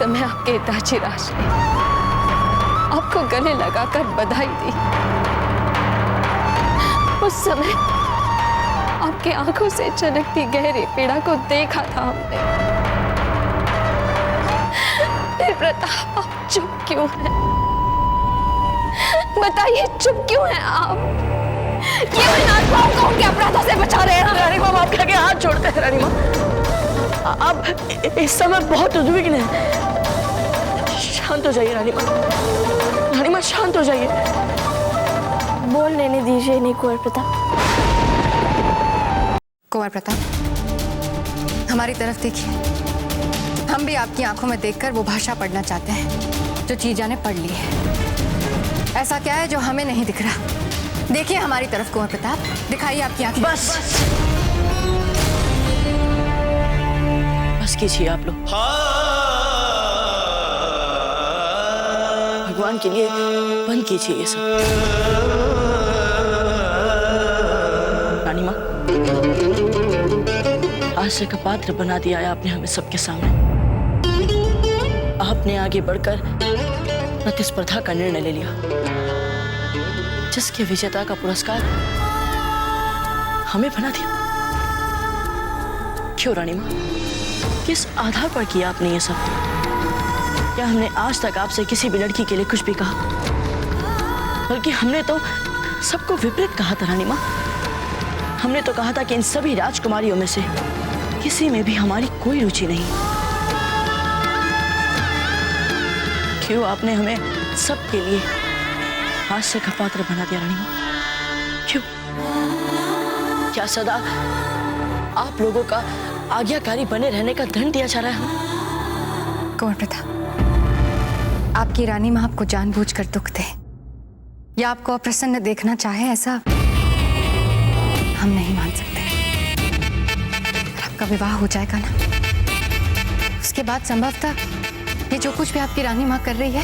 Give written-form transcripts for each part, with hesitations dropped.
समय आपके हितैषीराज ने आपको गले लगाकर बधाई दी, उस समय आपकी आंखों से चलकती गहरी पीड़ा को देखा था हमने। फिर प्रताप, आप चुप क्यों हैं? बताइए, चुप क्यों हैं आप? क्यों इन आत्माओं को उनके अपराधों से बचा रहे हैं? रानी माँ, आपके आगे हाथ छोड़ते हैं। रानी माँ, आप इस समय बहुत उद्विग्न हैं। शांत हो जाइए रानी माँ। रानी माँ, शांत हो जाइए। बोल लेने दीजिए इन्हें कुंवर प्रताप। कुंवर प्रताप, हमारी तरफ देखिए। हम भी आपकी आंखों में देखकर वो भाषा पढ़ना चाहते हैं जो जीजा ने पढ़ ली है। ऐसा क्या है जो हमें नहीं दिख रहा? देखिए हमारी तरफ कुंवर प्रताप, दिखाइए आपकी आंखें। बस कीजिए आप लोग। भगवान के लिए बंद कीजिए ये सब। रानी माँ, आशा का पात्र बना दिया है आपने हमें सबके सामने। आपने आगे बढ़कर प्रतिस्पर्धा का निर्णय ले लिया, जिसके विजेता का पुरस्कार हमें बना दिया। क्यों रानी माँ? किस आधार पर किया आपने ये सब? क्या हमने आज तक आपसे किसी भी लड़की के लिए कुछ भी कहा? बल्कि हमने तो सबको विपरीत कहा था रानी माँ। हमने तो कहा था कि इन सभी राजकुमारियों में से किसी में भी हमारी कोई रुचि नहीं। क्यों आपने हमें सबके लिए हास्य का पात्र बना दिया रानी माँ? क्यों? क्या सदा आप लोगों का आज्ञाकारी बने रहने का दंड दिया जा रहा है? कुंवर प्रताप, आपकी रानी माँ आपको जानबूझकर दुख दे या आपको अप्रसन्न देखना चाहे, ऐसा हम नहीं मान सकते। और आपका विवाह हो जाएगा ना, उसके बाद संभवतः ये जो कुछ भी आपकी रानी माँ कर रही है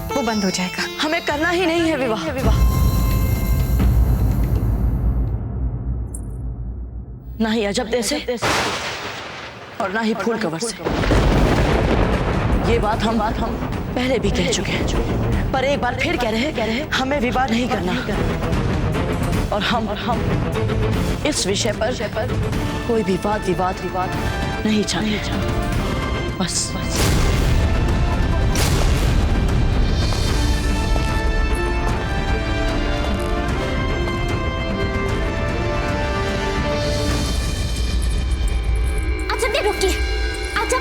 वो बंद हो जाएगा। हमें करना ही नहीं है विवाह। ना ही अजब देश से और ना ही फूल कवर से। ये बात हम पहले भी कह चुके हैं, पर एक बार फिर कह रहे हैं हमें विवाह नहीं करना। और हम इस विषय पर कोई भी वाद विवाद नहीं चाहते। बस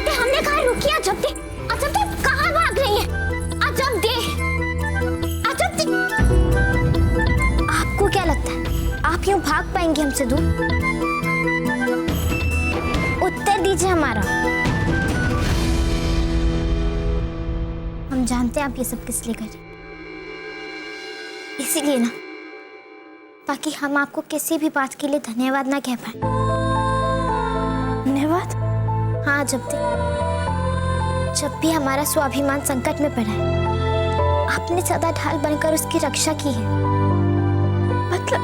हमने कहा रुकिए। अजब दे कहाँ भाग रही है? अजब दे। आपको क्या लगता है आप यूं भाग पाएंगे हमसे दूर? उत्तर दीजिए हमारा। हम जानते हैं आप ये सब किस लिए कर रहे हैं, इसीलिए ना, ताकि हम आपको किसी भी बात के लिए धन्यवाद ना कह पाए। धन्यवाद? हाँ, जब भी हमारा स्वाभिमान संकट में पड़ा है, आपने सदा ढाल बनकर उसकी रक्षा की है। मतलब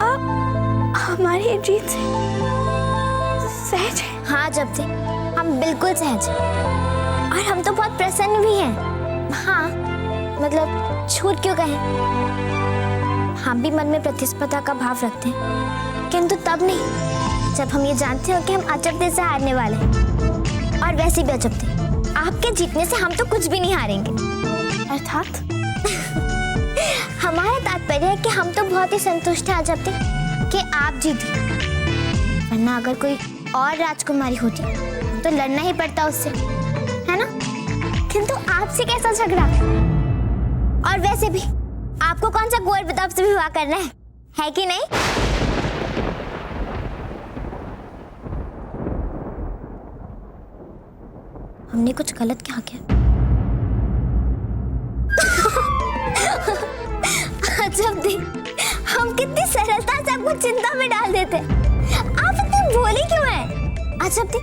आप हमारी जीत से सहज हैं? हाँ, हम बिल्कुल सहज हैं, और हम तो बहुत प्रसन्न भी हैं। हाँ, मतलब झूठ क्यों कहें, हम भी मन में प्रतिस्पर्धा का भाव रखते हैं, किंतु तब नहीं जब हम ये जानते हो कि हम अजब से हारने वाले हैं। और वैसे भी अजब थे, आपके जीतने से हम तो कुछ भी नहीं हारेंगे। अर्थात हमारा तात्पर्य है कि हम तो बहुत ही संतुष्ट हैं अजब कि आप जीते, वरना अगर कोई और राजकुमारी होती तो लड़ना ही पड़ता उससे, है ना? किंतु आपसे कैसा झगड़ा? और वैसे भी आपको कौन सा कुंवर प्रताप से विवाह करना है कि नहीं? हमने कुछ गलत क्या किया? अजब दे, हम कितनी सरलता से आपको चिंता में डाल देते। आप इतने भोले क्यों हैं? अजब दे,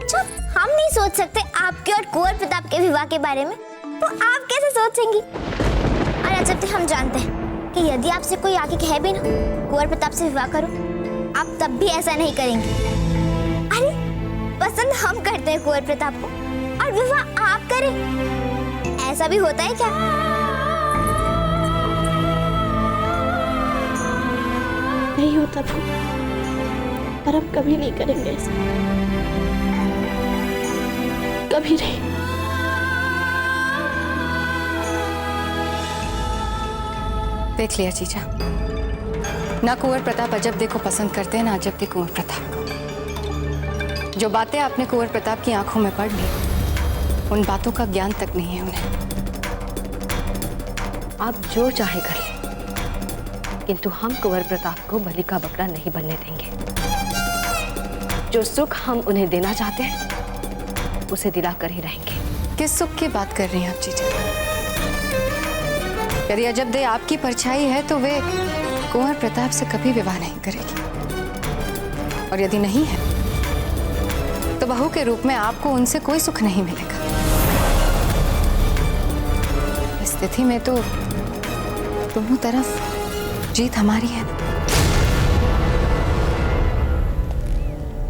जब हम नहीं सोच सकते आपके और कुंवर प्रताप के विवाह के बारे में, तो आप कैसे सोचेंगी? और अजब दे, हम जानते हैं कि यदि आपसे कोई आके कहे भी ना कुंवर प्रताप से विवाह करो, आप तब भी ऐसा नहीं करेंगे। अरे पसंद हम करते हैं कुंवर प्रताप को और विवाह आप करें, ऐसा भी होता है क्या? नहीं होता था, पर हम कभी नहीं करेंगे ऐसा, कभी नहीं। देख लिया जीजा, ना कुंवर प्रताप अजब को पसंद करते हैं, ना अजब के कुंवर प्रताप को। जो बातें आपने कुंवर प्रताप की आंखों में पढ़ ली, उन बातों का ज्ञान तक नहीं है उन्हें। आप जो चाहे कर लें, किंतु हम कुंवर प्रताप को बलि का बकरा नहीं बनने देंगे। जो सुख हम उन्हें देना चाहते हैं, उसे दिलाकर ही रहेंगे। किस सुख की बात कर रही हैं आप जीजा? यदि अजब दे आपकी परछाई है तो वे कुंवर प्रताप से कभी विवाह नहीं करेगी, और यदि नहीं है तो बहू के रूप में आपको उनसे कोई सुख नहीं मिलेगा। इस स्थिति में तो दोनों तरफ जीत हमारी है।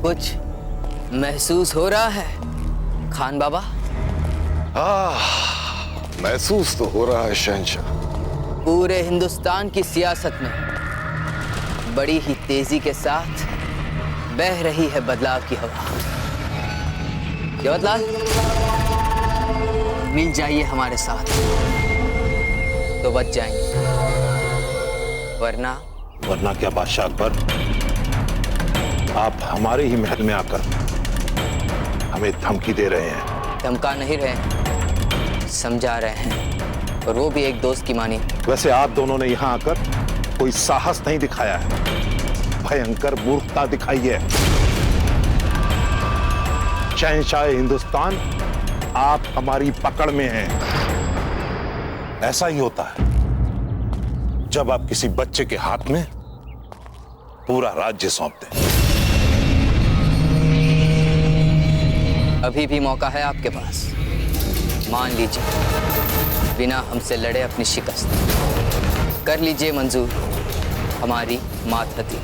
कुछ महसूस हो रहा है खान बाबा? महसूस तो हो रहा है शहंशाह। पूरे हिंदुस्तान की सियासत में बड़ी ही तेजी के साथ बह रही है बदलाव की हवा। जवाहरलाल, मिल जाइए हमारे साथ तो बच जाएंगे, वरना क्या बादशाह अकबर, आप हमारे ही महल में आकर हमें धमकी दे रहे हैं। धमका नहीं रहे, समझा रहे हैं, और वो भी एक दोस्त की मानी। वैसे आप दोनों ने यहाँ आकर कोई साहस नहीं दिखाया है, भयंकर मूर्खता दिखाई है। शहंशाह हिंदुस्तान, आप हमारी पकड़ में हैं। ऐसा ही होता है जब आप किसी बच्चे के हाथ में पूरा राज्य सौंप दें। अभी भी मौका है आपके पास, मान लीजिए, बिना हमसे लड़े अपनी शिकस्त कर लीजिए मंजूर हमारी मातहती।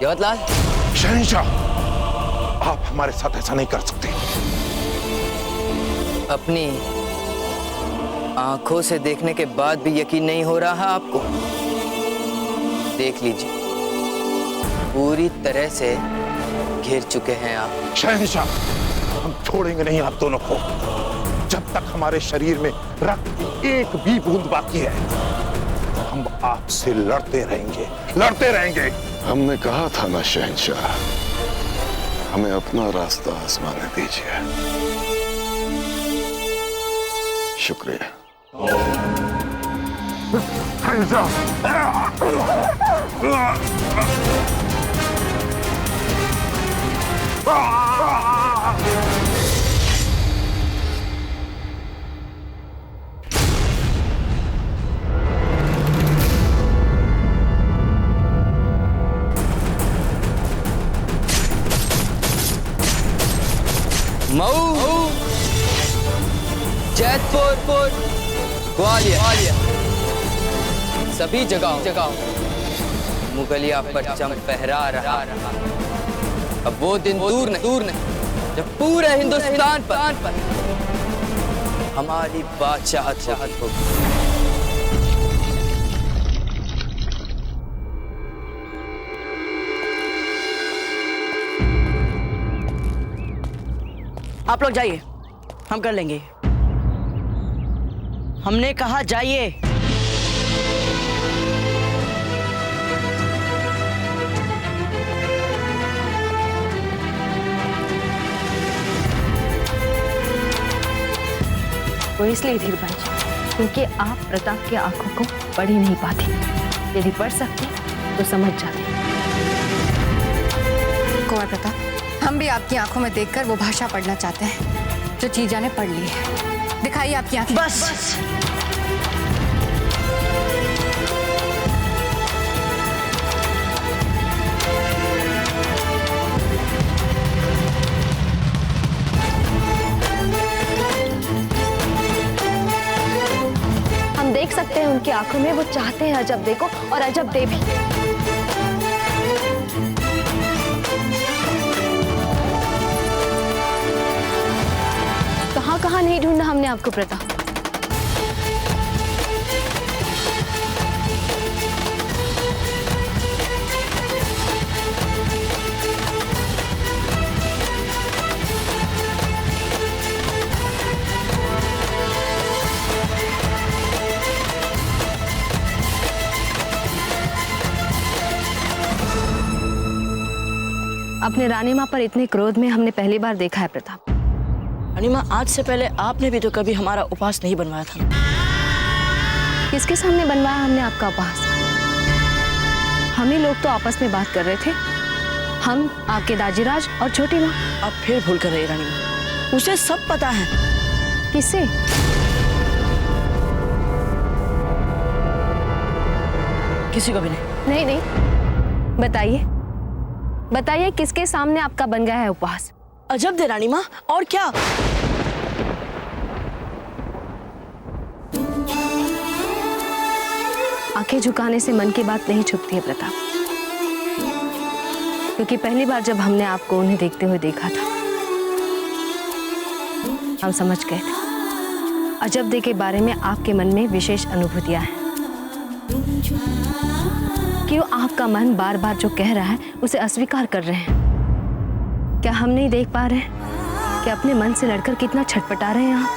जवाहरलाल, शहंशाह, आप हमारे साथ ऐसा नहीं कर सकते। अपनी आंखों से देखने के बाद भी यकीन नहीं हो रहा है आपको? देख लीजिए, पूरी तरह से घिर चुके हैं आप। शहंशाह, हम छोड़ेंगे नहीं आप दोनों को जब तक हमारे शरीर में रक्त की एक भी बूंद बाकी है। हम आपसे लड़ते रहेंगे, लड़ते रहेंगे। हमने कहा था ना शहंशाह, हमें अपना रास्ता आजमाने दीजिए। शुक्रिया। मऊ, जैतपुर, ग्वालियर, सभी जगह मुगलिया परचम फहरा रहा। अब वो दिन दूर नहीं जब पूरे हिंदुस्तान पर हमारी बादशाहत होगी। आप लोग जाइए, हम कर लेंगे। हमने कहा जाइए। वो इसलिए धीर भाई, क्योंकि आप प्रताप की आंखों को पढ़ ही नहीं पाती। यदि पढ़ सकती तो समझ जाती। कुंवर प्रताप, हम भी आपकी आंखों में देखकर वो भाषा पढ़ना चाहते हैं जो जीजा ने पढ़ ली है। दिखाइए आपकी आंखें। बस। हम देख सकते हैं उनकी आंखों में वो चाहते हैं अजब दे को और अजब दे भी। कहाँ नहीं ढूंढा हमने आपको प्रताप। अपने रानी माँ पर इतने क्रोध में हमने पहली बार देखा है प्रताप। रानी माँ, आज से पहले आपने भी तो कभी हमारा उपवास नहीं बनवाया था। किसके सामने बनवाया हमने आपका उपहास? हम ही लोग तो आपस में बात कर रहे थे, हम, आपके दाजीराज और छोटी माँ। आप फिर भूल कर रहे रानी माँ, उसे सब पता है। किससे? किसी को भी नहीं। नहीं, बताइए बताइए किसके सामने आपका बन गया है उपहास? अजब दे रानी माँ, और क्या? आंखें झुकाने से मन की बात नहीं छुपती है प्रताप, क्योंकि पहली बार जब हमने आपको उन्हें देखते हुए देखा था, हम समझ गए थे अजब दे के बारे में आपके मन में विशेष अनुभूतियां हैं। क्यों आपका मन बार बार जो कह रहा है उसे अस्वीकार कर रहे हैं? क्या हम नहीं देख पा रहे कि अपने मन से लड़कर कितना छटपटा रहे हैं आप?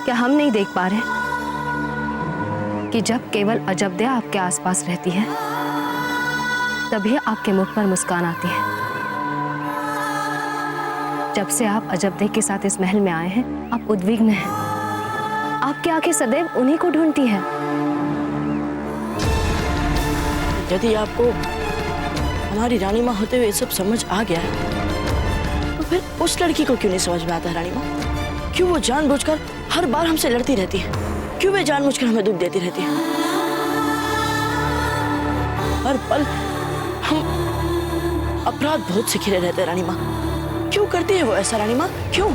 क्या हम नहीं देख पा रहे कि जब केवल अजब दे आपके आसपास रहती है तभी आपके मुख पर मुस्कान आती है? जब से आप अजब दे के साथ इस महल में आए हैं आप उद्विग्न हैं, आपकी आंखें सदैव उन्हीं को ढूंढती है। यदि आपको हमारी रानी माँ होते हुए सब समझ आ गया है तो फिर उस लड़की को क्यों नहीं समझ में आता है रानी माँ? क्यों वो जानबूझकर हर बार हमसे लड़ती रहती है? क्यों वे जानबूझकर हमें दुख देती रहती है? हर पल हम अपराध बोध से घिरे रहते हैं रानी माँ। क्यों करती है वो ऐसा रानी माँ, क्यों?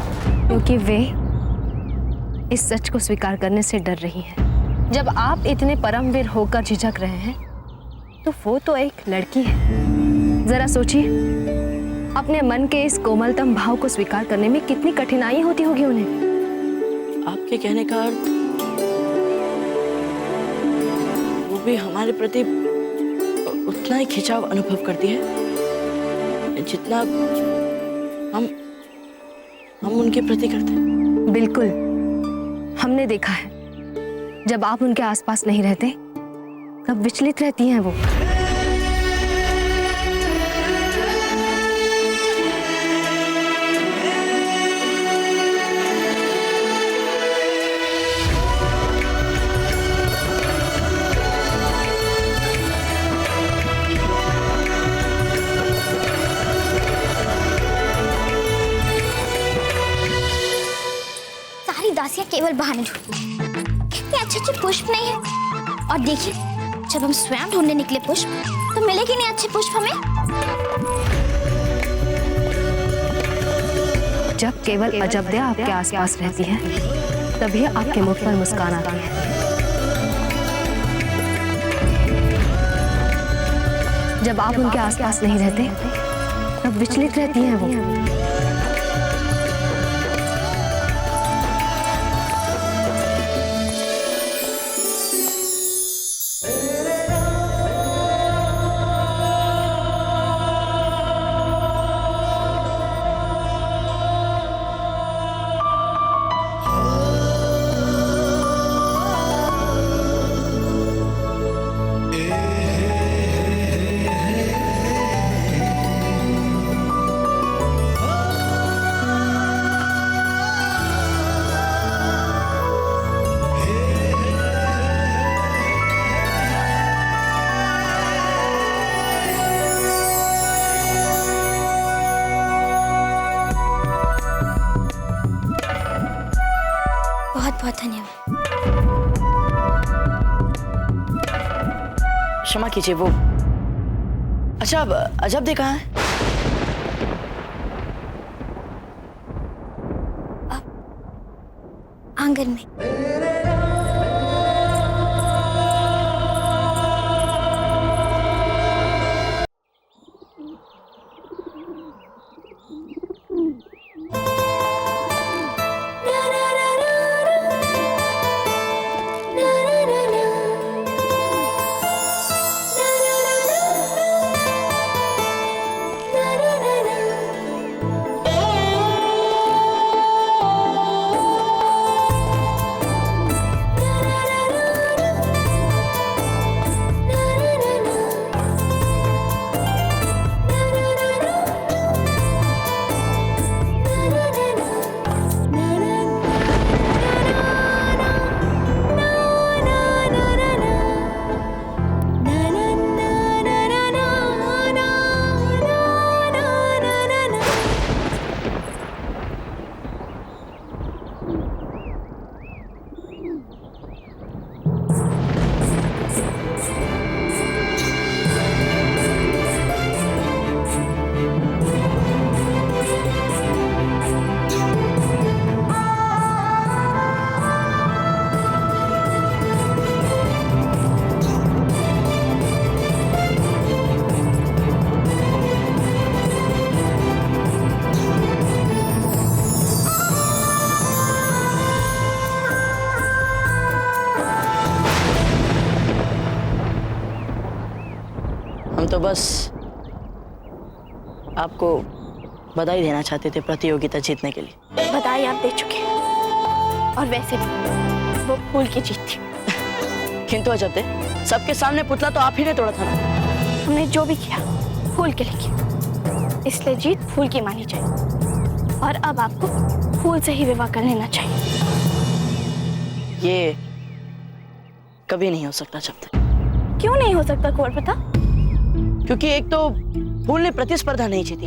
क्योंकि वे इस सच को स्वीकार करने से डर रही हैं। जब आप इतने परमवीर होकर झिझक रहे हैं तो वो तो एक लड़की है। जरा सोचिए, अपने मन के इस कोमलतम भाव को स्वीकार करने में कितनी कठिनाई होती होगी उन्हें। आपके कहने का अर्थ वो भी हमारे प्रति उतना ही खिंचाव अनुभव करती है जितना हम उनके प्रति करते हैं। बिल्कुल, हमने देखा है जब आप उनके आसपास नहीं रहते तब विचलित रहती हैं वो। सारी दासियां केवल बहाने ढूंढती, कितने अच्छे अच्छे पुष्प नहीं है। और देखिए, जब हम स्वयं ढूंढने निकले पुष्प तो मिलेगी नहीं अच्छे पुष्प हमें। जब केवल अजब दे आपके आसपास रहती है तभी आपके मुख पर मुस्कान आती है। जब आप उनके आसपास नहीं रहते तब विचलित रहती हैं वो। क्षमा कीजिए, वो अच्छा अजब दे कहाँ है? आंगन में। हम तो बस आपको बधाई देना चाहते थे प्रतियोगिता जीतने के लिए। बधाई आप दे चुके हैं, और वैसे भी वो फूल की जीत थी। किंतु अजब दे, सबके सामने पुतला तो आप ही ने तोड़ा था ना। हमने जो भी किया फूल के लिए किया, इसलिए जीत फूल की मानी जाए, और अब आपको फूल से ही विवाह कर लेना चाहिए। ये कभी नहीं हो सकता जब तक। क्यों नहीं हो सकता कुंवर प्रताप? क्योंकि एक तो फूल ने प्रतिस्पर्धा नहीं जीती,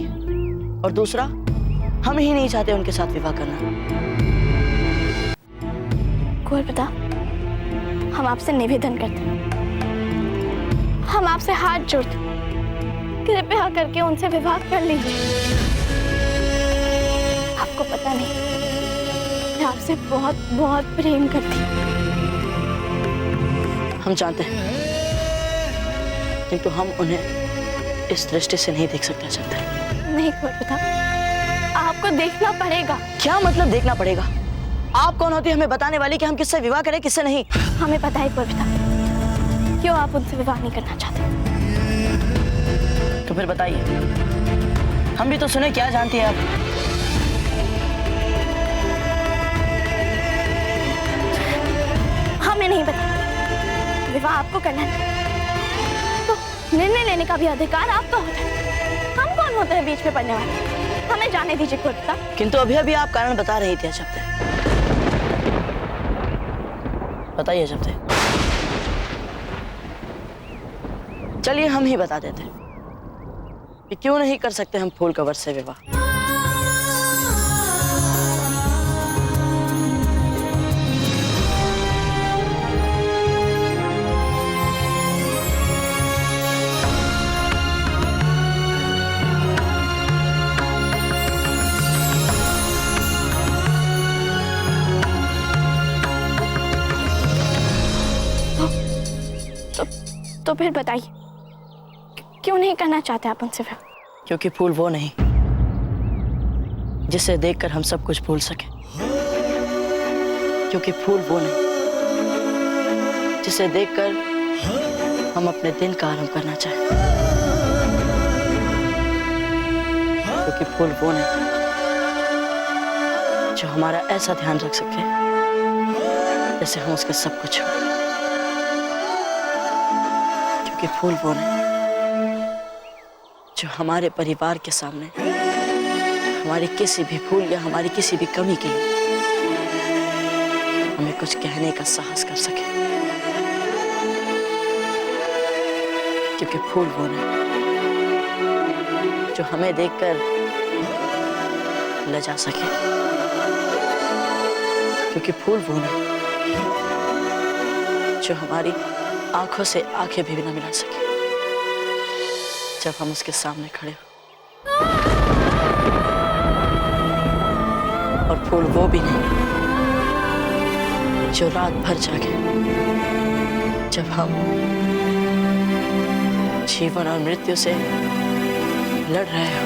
और दूसरा हम ही नहीं चाहते उनके साथ विवाह करना। कुंवर प्रताप, हम आपसे निवेदन करते हैं, हम आपसे हाथ जोड़ते हैं, कृपया करके उनसे विवाह कर लीजिए। आपको पता नहीं, मैं आपसे बहुत बहुत प्रेम करती हूँ। हम जानते हैं, किंतु हम उन्हें इस दृष्टि से नहीं देख सकते जब तक। नहीं कुंवर प्रताप, आपको देखना पड़ेगा। क्या मतलब देखना पड़ेगा? आप कौन होती है हमें बताने वाली कि हम किससे विवाह करें किससे नहीं? हमें पता है कुंवर प्रताप, क्यों आप उनसे विवाह नहीं करना चाहते। तो फिर बताइए, हम भी तो सुने, क्या जानती है आप? हमें नहीं पता, विवाह आपको करना है तो निर्णय लेने का भी अधिकार आपका होता है। हम कौन होते हैं बीच में पड़ने वाले? हमें जाने दीजिए कुंवर प्रताप। किंतु अभी अभी आप कारण बता रही थी अजब दे। बताइए अजब दे। चलिए हम ही बता देते कि क्यों नहीं कर सकते हम फूल कंवर से विवाह। तो फिर बताइए, क्यों नहीं करना चाहते आप उनसे विवाह? क्योंकि फूल वो नहीं जिसे देखकर हम सब कुछ भूल सके। क्योंकि फूल वो नहीं जिसे देखकर हम अपने दिन का आरंभ करना चाहें। क्योंकि फूल वो नहीं जो हमारा ऐसा ध्यान रख सके जैसे हम उसके सब कुछ हो। क्योंकि फूल वो नहीं जो हमारे परिवार के सामने हमारी किसी भी भूल या हमारी किसी भी कमी के लिए हमें कुछ कहने का साहस कर सके। क्योंकि फूल वो नहीं जो हमें देखकर लजा सके। क्योंकि फूल वो नहीं जो हमारी आंखों से आंखें भी न मिला सके जब हम उसके सामने खड़े हो। और फूल वो भी नहीं जो रात भर जागे जब हम जीवन और मृत्यु से लड़ रहे हो।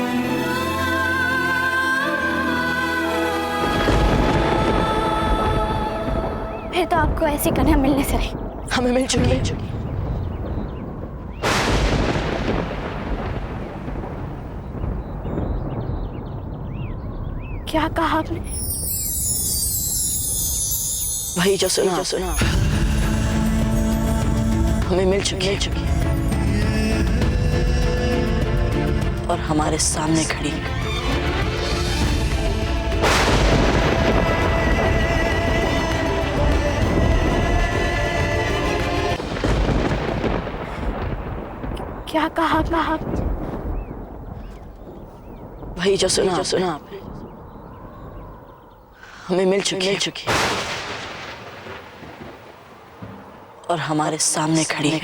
फिर तो आपको ऐसी कन्या मिलने से नहीं, हमें मिल चुकी है। क्या कहा आपने? वही जो सुना हमें मिल चुकी है और हमारे सामने खड़ी है। क्या कहा आपने? वही जो सुना आपने, हमें मिल चुकी है और हमारे सामने खड़ी है।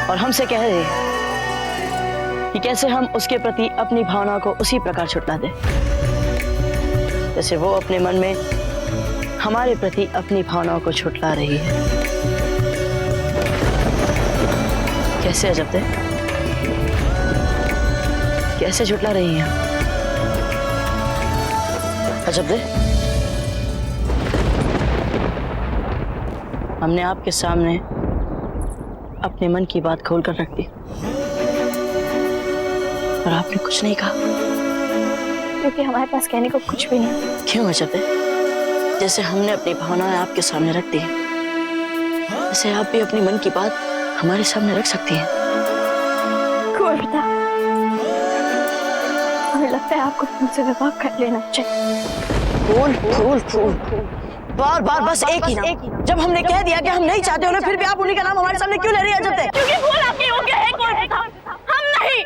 और हमसे कह रहे हैं कि कैसे हम उसके प्रति अपनी भावना को उसी प्रकार छुटला दें जैसे वो अपने मन में हमारे प्रति अपनी भावनाओं को छुटला रही है। कैसे अजब दे, कैसे छुटला रही हैं अजब दे? हमने आपके सामने अपने मन की बात खोल कर रख दी और आपने कुछ नहीं कहा, क्योंकि हमारे पास कहने को कुछ भी नहीं। क्यों अजब है? जैसे हमने अपनी भावनाएं आपके सामने रख दी वैसे आप भी अपनी मन की बात हमारे सामने रख सकती हैं। कौन बता? हमें लगता है आपको मुझसे विवाह कर लेना चाहिए। फूल बार बार बस एक ही नाम। जब हमने कह दिया कि हम नहीं चाहते उन्हें, फिर भी आप उन्हीं का नाम हमारे सामने क्यों ले रही है अजब दे? क्योंकि फूल आपके योग्य है, कौन बता? हम नहीं।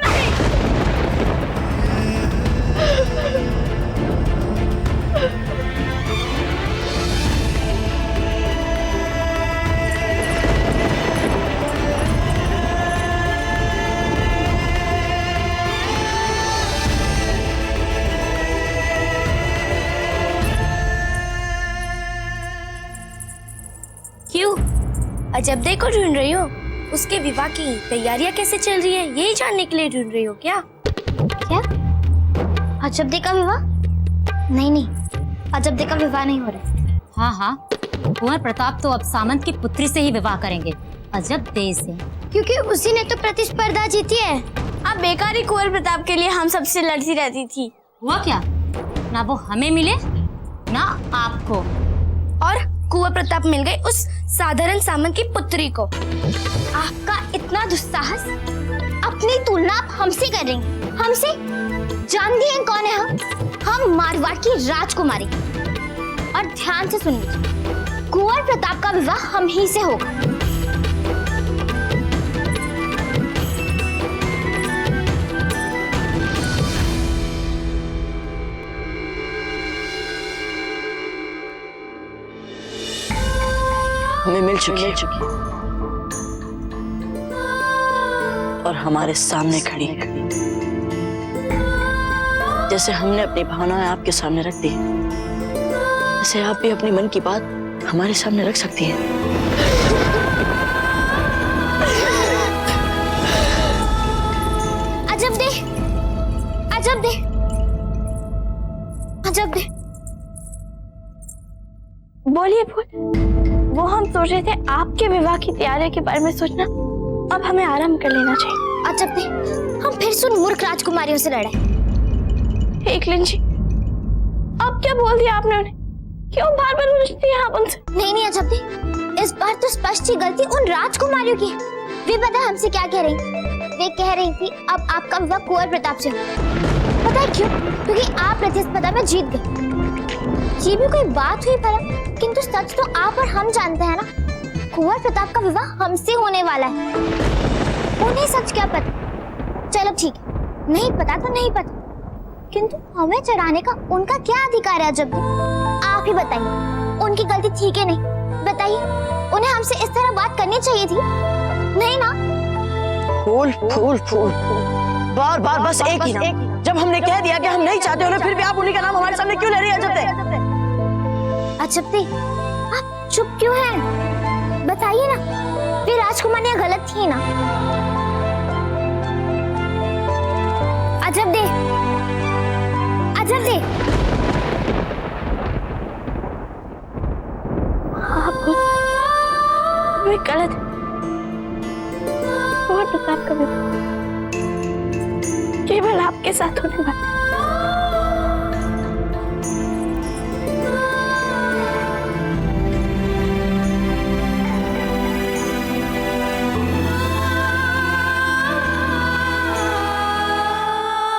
क्यों अजब दे को ढूंढ रही हो? उसके विवाह की तैयारियां कैसे चल रही है यही जानने के लिए ढूंढ रही हो क्या? क्या अजब दे का विवाह? नहीं, अजब दे का विवाह नहीं हो रहा। हाँ, कुंवर प्रताप तो अब सामंत की पुत्री से ही विवाह करेंगे, अजब दे से। क्योंकि उसी ने तो प्रतिस्पर्धा जीती है। अब बेकार ही कुंवर प्रताप के लिए हम सबसे लड़ती रहती थी। हुआ क्या? ना वो हमें मिले ना आपको, और कुंवर प्रताप मिल गए उस साधारण सामंत की पुत्री को। आपका इतना दुस्साहस, अपनी तुलना आप हमसे करेंगे? हमसे? जानती हैं कौन है हम मारवाड़ की राजकुमारी। और ध्यान से सुन लीजिए, कुंवर प्रताप का विवाह हम ही से होगा। हमें मिल चुकी है और हमारे सामने खड़ी है। जैसे हमने अपनी भावनाएं आपके सामने रख दी वैसे आप भी अपनी मन की बात हमारे सामने रख सकती हैं। अजब दे, अजब दे, अजब दे, बोलिए फूल। वो हम सोच रहे थे आपके विवाह की तैयारी के बारे में सोचना, अब हमें आराम कर लेना चाहिए। अजब दे, हम फिर से मूर्ख राजकुमारियों से लड़े। एकलिन जी, अब क्या बोल दिया आपने उन्हें? क्यों बार बार उलझती हैं आप उनसे? नहीं अजब दे, इस बार तो स्पष्ट ही गलती उन राजकुमारियों की है। वे पता है हमसे क्या कह रही? वे कह रही थी अब आपका विवाह कुंवर प्रताप से हो। पता है क्यों? क्योंकि आप प्रतिस्पर्धा में जीत गए। ये भी कोई बात हुई भला? किंतु सच तो आप और हम जानते हैं ना, कुंवर प्रताप का विवाह हमसे होने वाला है। उन्हें सच क्या पता? चलो ठीक है, नहीं पता तो नहीं पता, किंतु हमें चढ़ाने का उनका क्या अधिकार है? जब आप ही बताइए, उनकी गलती थी कि नहीं? बताइए, उन्हें हमसे इस तरह बात करनी चाहिए थी? नहीं ना? फूल फूल फूल, बार बार बस एक ही नाम। जब हमने कह दिया कि हम नहीं चाहते उन्हें, फिर भी आप उन्हीं का नाम हमारे सामने क्यों ले रही हैं? अजब दे, आप चुप क्यों हैं? बताइए ना, वे राजकुमारियां गलत थी ना? अजब दे, अजब दे, आपको वे गलत और प्रताप का विवाह केवल आपके साथ होने वाला।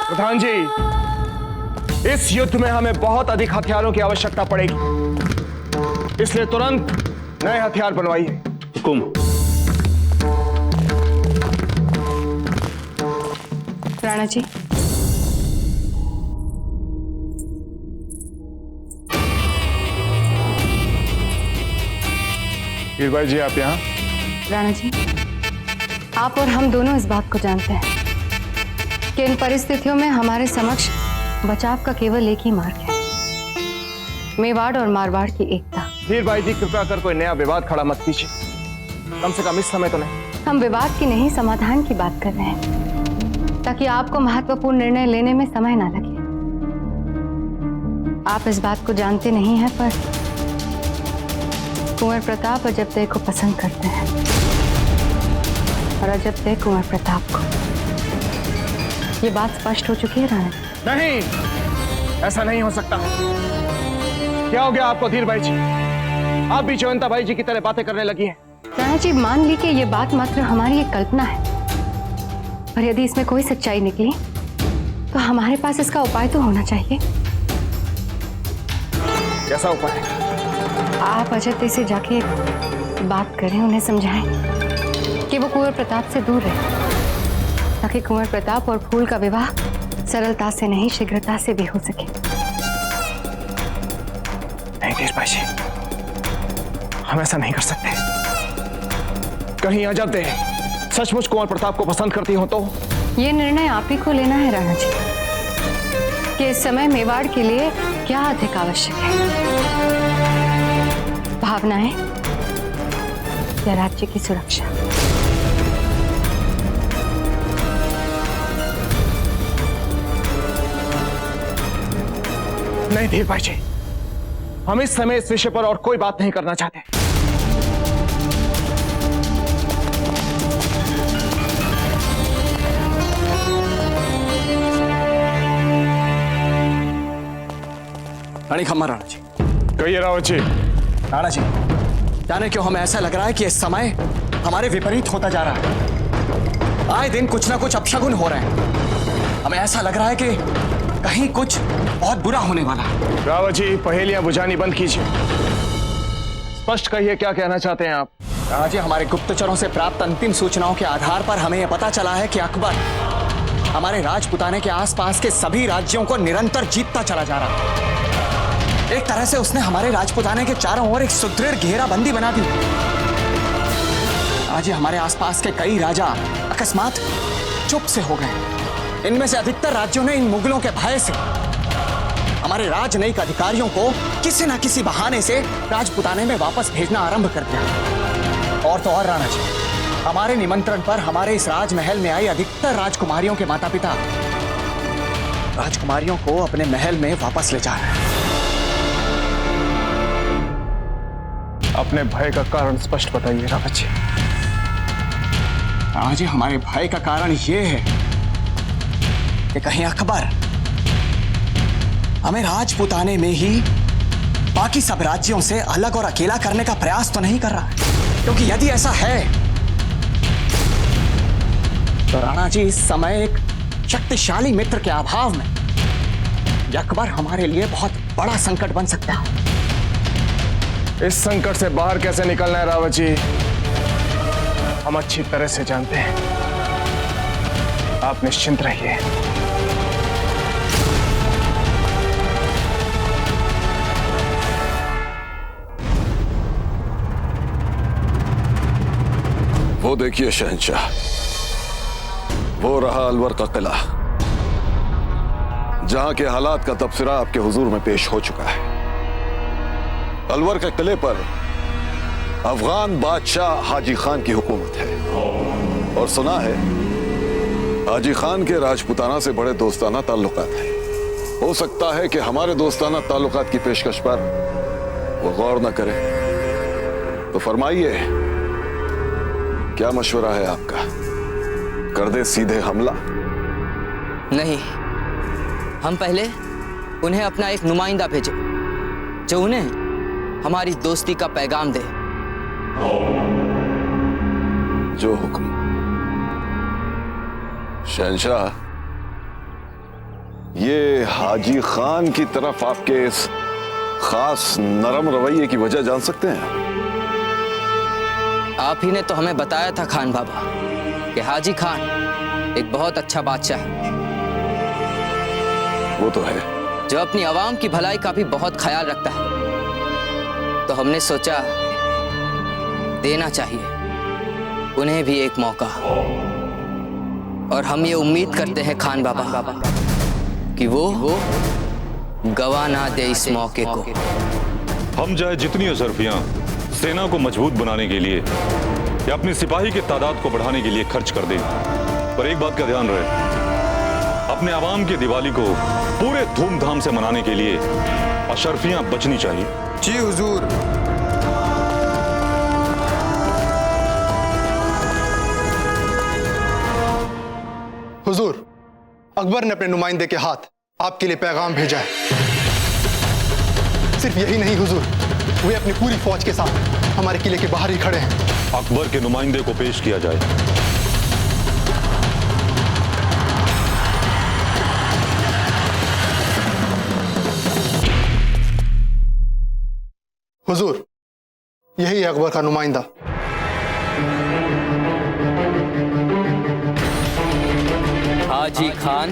प्रधान जी, इस युद्ध में हमें बहुत अधिक हथियारों की आवश्यकता पड़ेगी, इसलिए तुरंत नए हथियार बनवाइए। हुकुम। राणा जी, वीरबाई जी, आप यहाँ? राणा जी, आप और हम दोनों इस बात को जानते हैं कि इन परिस्थितियों में हमारे समक्ष बचाव का केवल एक ही मार्ग है, मेवाड़ और मारवाड़ की एकता। वीरबाई जी, कृपया कर कोई नया विवाद खड़ा मत कीजिए, कम से कम इस समय तो नहीं। हम विवाद की नहीं, समाधान की बात कर रहे हैं, ताकि आपको महत्वपूर्ण निर्णय लेने में समय ना लगे। आप इस बात को जानते नहीं हैं, पर कुंवर प्रताप अजबदे को पसंद करते हैं और अजबदे कुंवर प्रताप को। ये बात स्पष्ट हो चुकी है राणा। नहीं, ऐसा नहीं हो सकता। क्या हो गया आपको धीरबाई जी? आप भी जयंता बाई जी की तरह बातें करने लगी हैं। राणा जी, मान ली कि ये बात मात्र हमारी एक कल्पना है, पर यदि इसमें कोई सच्चाई निकली तो हमारे पास इसका उपाय तो होना चाहिए। कैसा उपाय? आप अजय से जाके बात करें, उन्हें समझाएं कि वो कुंवर प्रताप से दूर रहे, ताकि कुंवर प्रताप और फूल का विवाह सरलता से नहीं, शीघ्रता से भी हो सके। नहीं धीरबाई जी, हम ऐसा नहीं कर सकते। कहीं अजबदे सचमुच कुंवर प्रताप को पसंद करती हो तो? ये निर्णय आप ही को लेना है राणा जी, कि इस समय मेवाड़ के लिए क्या अधिक आवश्यक है, भावनाएं या राज्य की सुरक्षा। नहीं धीरबाई जी, हम इस समय इस विषय पर और कोई बात नहीं करना चाहते। रानी खम्मा राणा जी। कहिए रावत जी। राणा जी, जाने क्यों हमें ऐसा लग रहा है कि इस समय हमारे विपरीत होता जा रहा है। आए दिन कुछ ना कुछ अपशगुन हो रहे हैं। हमें ऐसा लग रहा है कि कहीं कुछ बहुत बुरा होने वाला है। रावत जी, पहेलियां बुझानी बंद कीजिए, स्पष्ट कहिए क्या कहना चाहते हैं आप। राणा जी, हमारे गुप्तचरों से प्राप्त अंतिम सूचनाओं के आधार पर हमें यह पता चला है कि अकबर हमारे राजपुताने के आसपास के सभी राज्यों को निरंतर जीतता चला जा रहा है। एक तरह से उसने हमारे राजपुताने के चारों ओर एक सुदृढ़ घेराबंदी बना दी। आज हमारे आसपास के कई राजा अकस्मात चुप से हो गए। इनमें से अधिकतर राज्यों ने इन मुगलों के भय से हमारे राजनयिक अधिकारियों को किसी न किसी बहाने से राजपुताने में वापस भेजना आरंभ कर दिया। और तो और राणा जी, हमारे निमंत्रण पर हमारे इस राजमहल में आई अधिकतर राजकुमारियों के माता पिता राजकुमारियों को अपने महल में वापस ले जा रहे हैं। अपने भय का कारण स्पष्ट बताइए रावत जी। राणा जी, हमारे भय का कारण यह है कि कहीं अकबर हमें राजपुताने में ही बाकी सब राज्यों से अलग और अकेला करने का प्रयास तो नहीं कर रहा है। क्योंकि यदि ऐसा है तो राणा जी, इस समय एक शक्तिशाली मित्र के अभाव में यह अकबर हमारे लिए बहुत बड़ा संकट बन सकता है। इस संकट से बाहर कैसे निकलना है रावत जी, हम अच्छी तरह से जानते हैं। आप निश्चिंत रहिए। वो देखिए शहंशाह, वो रहा अलवर का किला, जहां के हालात का तबसरा आपके हुजूर में पेश हो चुका है। अलवर के किले पर अफगान बादशाह हाजी खान की हुकूमत है और सुना है हाजी खान के राजपुताना से बड़े दोस्ताना ताल्लुकात हैं। हो सकता है कि हमारे दोस्ताना ताल्लुकात की पेशकश पर वो गौर न करे। तो फरमाइए, क्या मशवरा है आपका? कर दे सीधे हमला? नहीं, हम पहले उन्हें अपना एक नुमाइंदा भेजे जो उन्हें हमारी दोस्ती का पैगाम दे। जो हुक्म। शहंशाह, ये हाजी खान की तरफ आपके इस खास नरम रवैये की वजह जान सकते हैं? आप ही ने तो हमें बताया था खान बाबा कि हाजी खान एक बहुत अच्छा बादशाह है। वो तो है, जो अपनी आवाम की भलाई का भी बहुत ख्याल रखता है। तो हमने सोचा देना चाहिए उन्हें भी एक मौका। और हम ये उम्मीद करते हैं खान बाबा कि वो गवा ना दे इस मौके को। हम चाहे जितनी असरफियां सेना को मजबूत बनाने के लिए या अपनी सिपाही की तादाद को बढ़ाने के लिए खर्च कर दें, पर एक बात का ध्यान रहे, अपने आवाम की दिवाली को पूरे धूमधाम से मनाने के लिए अशरफियां बचनी चाहिए। जी हुजूर। हुजूर, अकबर ने अपने नुमाइंदे के हाथ आपके लिए पैगाम भेजा है। सिर्फ यही नहीं हुजूर, वे अपनी पूरी फौज के साथ हमारे किले के बाहर ही खड़े हैं। अकबर के नुमाइंदे को पेश किया जाए। हुजूर, यही है अकबर का नुमाइंदा। हाजी खान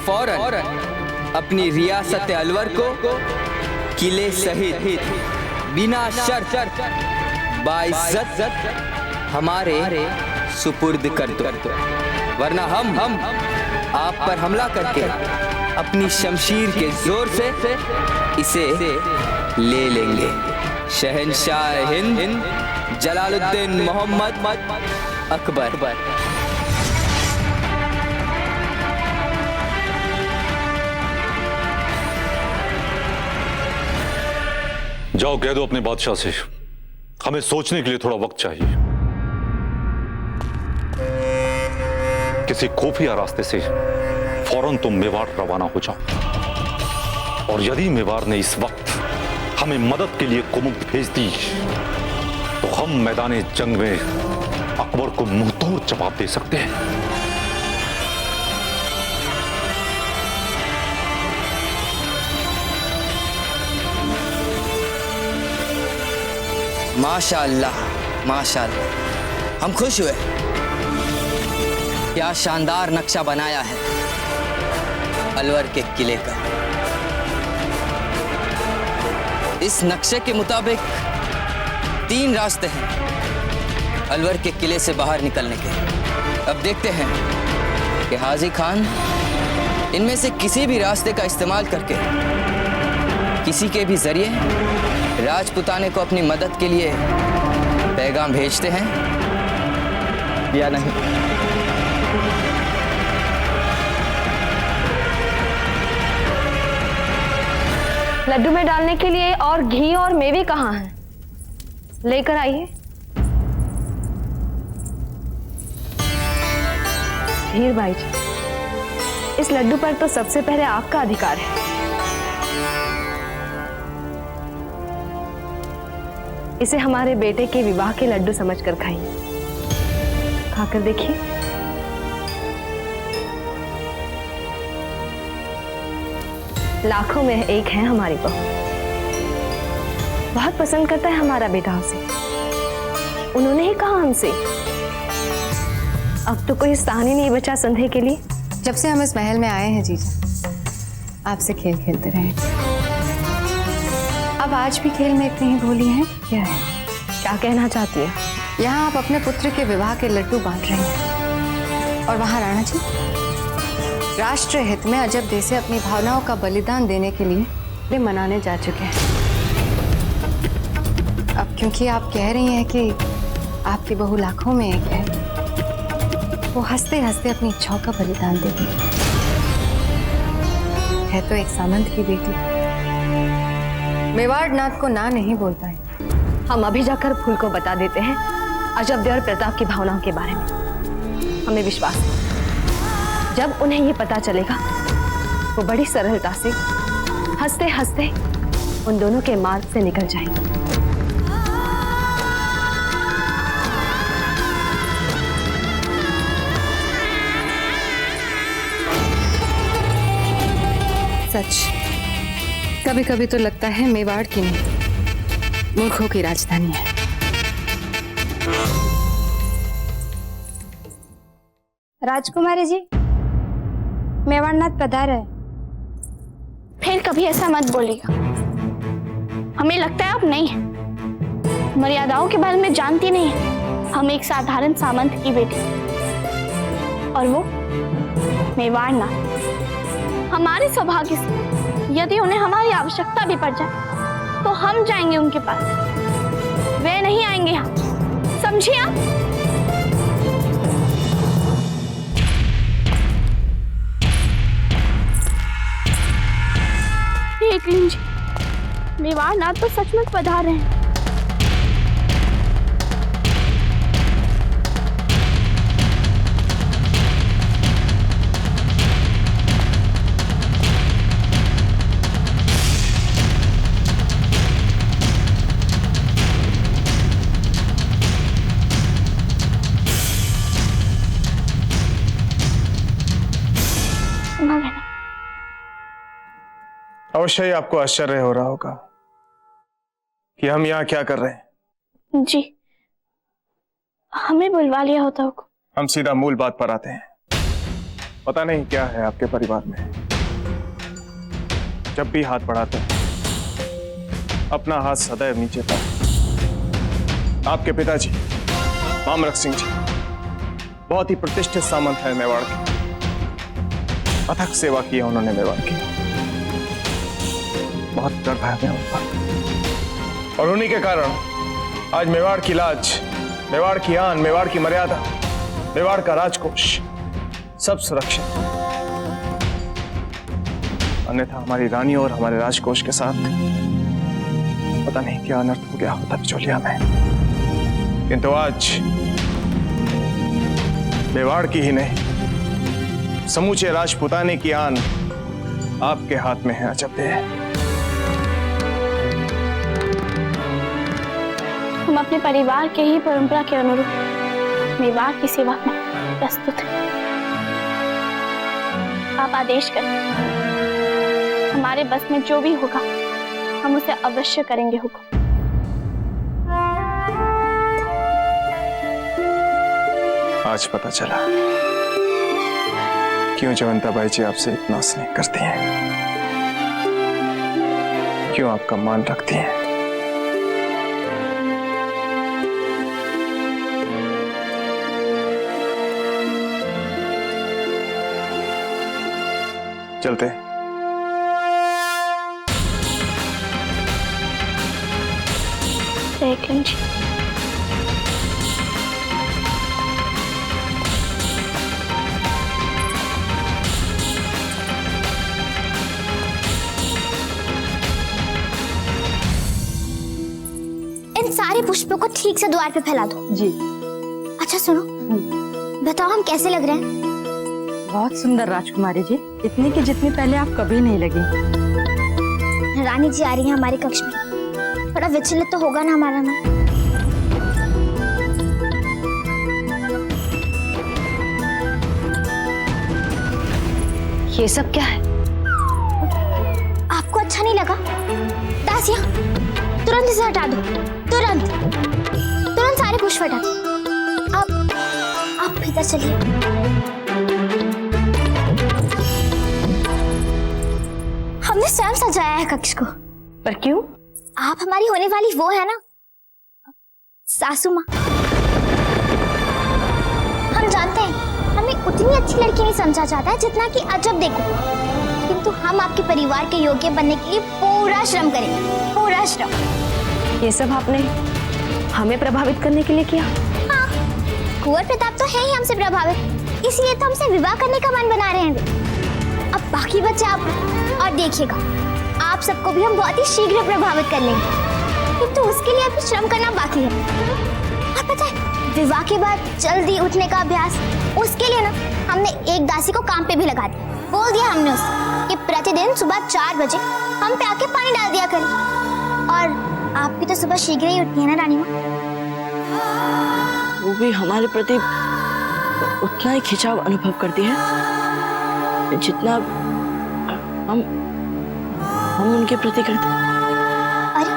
फौरन अपनी रियासत अलवर को किले सहित बिना शर्त बाइज्जत हमारे सुपुर्द कर दो, वरना हम आप पर हमला करके अपनी शमशीर के जोर से इसे ले लेंगे। शहंशाह हिंद जलालुद्दीन मोहम्मद अकबर। जाओ कह दो अपने बादशाह से हमें सोचने के लिए थोड़ा वक्त चाहिए। किसी खुफिया रास्ते से फौरन तुम मेवाड़ रवाना हो जाओ और यदि मेवाड़ ने इस वक्त हमें मदद के लिए कुमुक भेज दी तो हम मैदान जंग में अकबर को मुंहतोड़ जवाब दे सकते हैं। माशाअल्लाह, माशाअल्लाह, हम खुश हुए। क्या शानदार नक्शा बनाया है अलवर के किले का। इस नक्शे के मुताबिक 3 रास्ते हैं अलवर के किले से बाहर निकलने के। अब देखते हैं कि हाजी खान इनमें से किसी भी रास्ते का इस्तेमाल करके किसी के भी जरिए राजपुताने को अपनी मदद के लिए पैगाम भेजते हैं या नहीं। लड्डू में डालने के लिए और घी और मेवे कहाँ हैं? लेकर आइए। हीर भाई जी, इस लड्डू पर तो सबसे पहले आपका अधिकार है। इसे हमारे बेटे के विवाह के लड्डू समझकर खाइए। खाकर देखिए। लाखों में एक है हमारी बहू। बहुत पसंद करता है हमारा बेटा उसे। उन्होंने ही कहा हमसे। अब तो कोई स्थान ही नहीं बचा संदेह के लिए। जब से हम इस महल में आए हैं जीजा, आपसे खेल खेलते रहे। अब आज भी खेल में इतनी ही भोली हैं क्या है? क्या कहना चाहती है? यहाँ आप अपने पुत्र के विवाह के लड्डू बांट रहे हैं और वहाँ राणा जी राष्ट्र हित में अजब देश से अपनी भावनाओं का बलिदान देने के लिए मनाने जा चुके हैं। अब क्योंकि आप कह रही हैं कि आपकी बहू लाखों में एक है, वो हंसते हंसते अपनी इच्छाओं का बलिदान देगी। है तो एक सामंत की बेटी, मेवाड़ नाथ को ना नहीं बोल पाए। हम अभी जाकर फूल को बता देते हैं अजब देव और प्रताप की भावनाओं के बारे में। हमें विश्वास है जब उन्हें ये पता चलेगा वो बड़ी सरलता से हंसते हंसते उन दोनों के मार्ग से निकल जाएंगे। सच, कभी कभी तो लगता है मेवाड़ की नहीं, मूर्खों की राजधानी है। राजकुमारी जी, मेवाड़नाथ पधार है। फिर कभी ऐसा मत बोलिएगा। हमें लगता है आप नहीं है, मर्यादाओं के बारे में जानती नहीं है। हम एक साधारण सामंत की बेटी और वो मेवाड़नाथ। हमारे सौभाग्य से यदि उन्हें हमारी आवश्यकता भी पड़ जाए तो हम जाएंगे उनके पास, वे नहीं आएंगे यहाँ। समझिए आप? देख लीजिए, मेवाड़नाथ तो सचमुच पधार रहे हैं। अवश्य ही आपको आश्चर्य हो रहा होगा कि हम यहाँ क्या कर रहे हैं। जी, हमें बुलवा लिया होता हुक्म। हम सीधा मूल बात पर आते हैं। पता नहीं क्या है आपके परिवार में, जब भी हाथ बढ़ाते हैं अपना हाथ सदैव नीचे पर। आपके पिताजी मामरक सिंह जी बहुत ही प्रतिष्ठित सामंत है मेवाड़ के। अथक सेवा की है उन्होंने मेवाड़ की, बहुत गर्व है उन पर। और उन्हीं के कारण आज मेवाड़ की लाज, मेवाड़ की आन, मेवाड़ की मर्यादा, मेवाड़ का राजकोष सब सुरक्षित। अन्यथा हमारी रानी और हमारे राजकोष के साथ पता नहीं क्या अनर्थ हो गया होता बिचौलिया में। किंतु आज मेवाड़ की ही नहीं, समूचे राजपुताने की आन आपके हाथ में है अजबदेह। हम अपने परिवार के ही परंपरा के अनुरूप मेवाड़ की सेवा में प्रस्तुत हैं। आप आदेश करें, हमारे बस में जो भी होगा हम उसे अवश्य करेंगे हुक्म। आज पता चला क्यों जयवंताबाई जी आपसे इतना स्नेह करती हैं, क्यों आपका मान रखती हैं। चलते हैं। देख लीजिए, इन सारे पुष्पों को ठीक से द्वार पे फैला दो। जी। अच्छा सुनो, बताओ हम कैसे लग रहे हैं? बहुत सुंदर राजकुमारी जी, इतनी की जितनी पहले आप कभी नहीं लगी। रानी जी आ रही है हमारे कक्ष में, थोड़ा विचलित तो होगा ना हमारा मन। ये सब क्या है? अच्छा नहीं लगा? दासिया, तुरंत इसे हटा दो, तुरंत तुरंत सारे पुष्प हटा दो। आप भीतर चलिए। हमने स्वयं सजाया है कक्ष को। पर क्यों? आप हमारी होने वाली वो है ना, सासू माँ। हम जानते हैं हमें उतनी अच्छी लड़की नहीं समझा जाता है जितना कि अजब देखो, किंतु हम आपके परिवार के योग्य बनने के लिए पूरा श्रम करेंगे, पूरा श्रम। ये सब आपने हमें प्रभावित करने के लिए किया? हाँ, कुंवर प्रताप तो है ही हमसे प्रभावित, इसलिए तो हमसे विवाह करने का मन बना रहे हैं। अब बाकी बच्चे आप, और देखिएगा आप सबको भी हम बहुत ही शीघ्र प्रभावित कर लेंगे, किंतु उसके लिए अभी श्रम करना बाकी है। और पता है, विवाह के बाद जल्दी उठने का अभ्यास, उसके लिए ना हमने एक दासी को काम पे भी लगा दिया। बोल दिया हमने उससे कि प्रतिदिन सुबह 4 बजे हम पे आके पानी डाल दिया करें। और आप भी तो सुबह शीघ्र ही उठती है ना रानी माँ? वो भी हमारे प्रति उतना ही खिंचाव अनुभव करती है जितना हम उनके प्रति करते हैं। अरे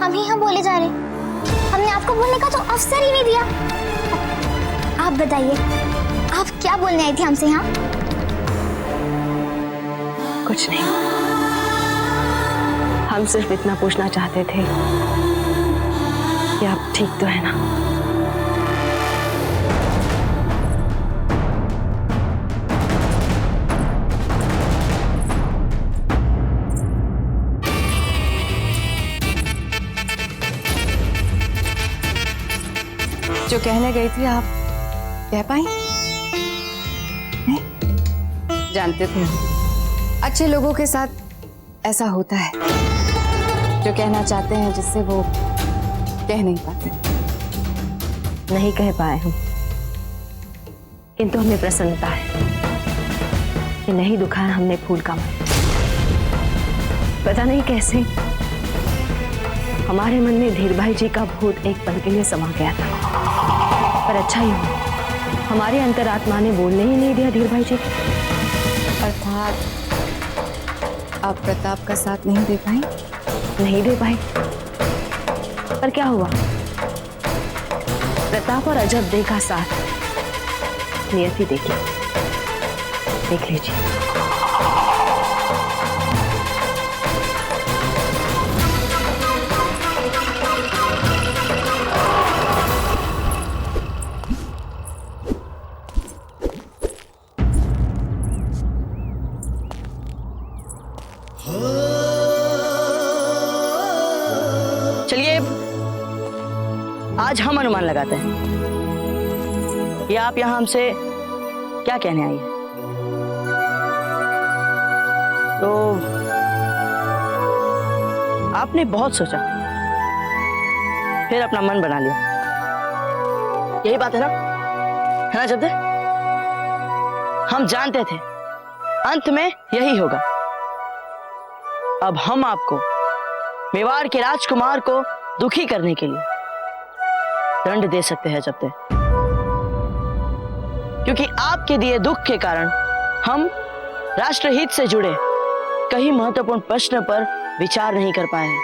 हम ही हम बोले जा रहे, हमने आपको बोलने का तो अवसर ही नहीं दिया। आप बताइए, आप क्या बोलने आई थी हमसे यहाँ? कुछ नहीं, हम सिर्फ इतना पूछना चाहते थे कि आप ठीक तो है ना? जो कहने गई थी आप कह पाई? नहीं? जानते थे अच्छे लोगों के साथ ऐसा होता है, जो कहना चाहते हैं जिससे वो कह नहीं पाते। नहीं कह पाए हम, किंतु हमें प्रसन्नता है कि नहीं दुखाया हमने फूल का मन। पता नहीं कैसे हमारे मन में धीर भाई जी का भूत एक पल के लिए समा गया था, पर अच्छा ही हुआ, हमारी अंतरात्मा ने बोलने ही नहीं दिया धीर भाई जी। अर्थात आप प्रताप का साथ नहीं दे पाई? नहीं दे पाई, पर क्या हुआ, प्रताप और अजब दे का साथ नियति देखी, देख लीजिए। चलिए आज हम अनुमान लगाते हैं कि आप यहां हमसे क्या कहने आई हैं। तो आपने बहुत सोचा, फिर अपना मन बना लिया, यही बात है ना? है ना जब्दे? हम जानते थे अंत में यही होगा। अब हम आपको, मेवाड़ के राजकुमार को दुखी करने के लिए दंड दे सकते हैं जब्दे, क्योंकि आपके दिए दुख के कारण हम राष्ट्रहित से जुड़े कई महत्वपूर्ण प्रश्न पर विचार नहीं कर पाए हैं।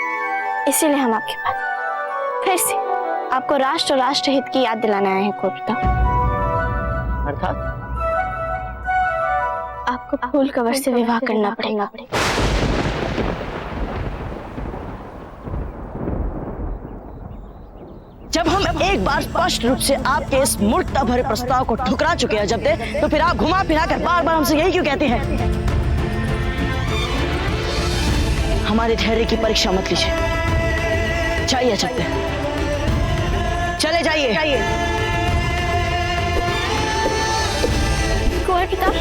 इसीलिए हम आपके पास फिर से आपको राष्ट्र और राष्ट्रहित की याद दिलाने आए हैं कुंवर। अर्थात आपको फूल कंवर से विवाह करना पड़ेगा। जब हम एक बार स्पष्ट रूप से आपके इस मूर्खता भरे प्रस्ताव को ठुकरा चुके हैं जब्दे, तो फिर आप घुमा फिरा कर बार बार हमसे यही क्यों कहते हैं? हमारे धैर्य की परीक्षा मत लीजिए। जाइए जब्दे, चले जाइए। कुंवर प्रताप,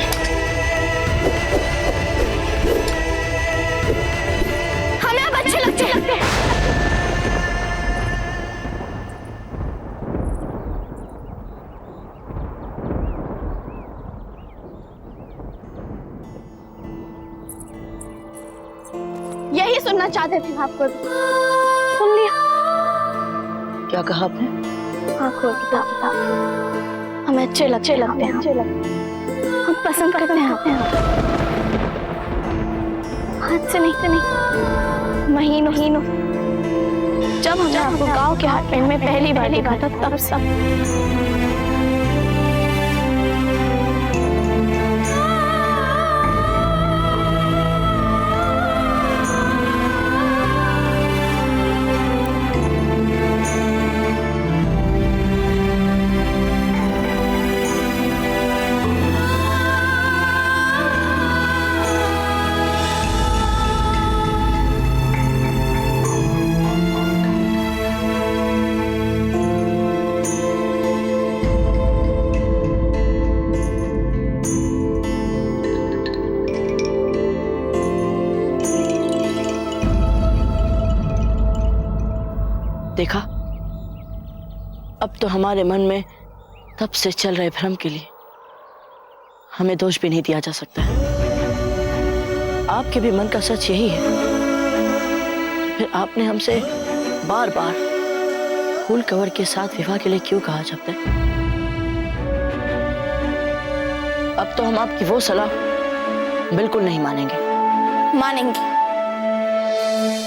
हमें अब अच्छे लगते हैं। यही सुनना चाहते थे आपको, सुन लिया। क्या कहा आपने? हाँ कुंवर प्रताप, हमें अच्छे लगते हैं, हम पसंद करते हैं। हाथ से नहीं, महीनों जब हमने आपको गांव के हाट में पहली बार देखा था तब सब। देखा, अब तो हमारे मन में तब से चल रहे भ्रम के लिए हमें दोष भी नहीं दिया जा सकता है। आपके भी मन का सच यही है, फिर आपने हमसे बार बार फूल कवर के साथ विवाह के लिए क्यों कहा जब तक? अब तो हम आपकी वो सलाह बिल्कुल नहीं मानेंगे। मानेंगे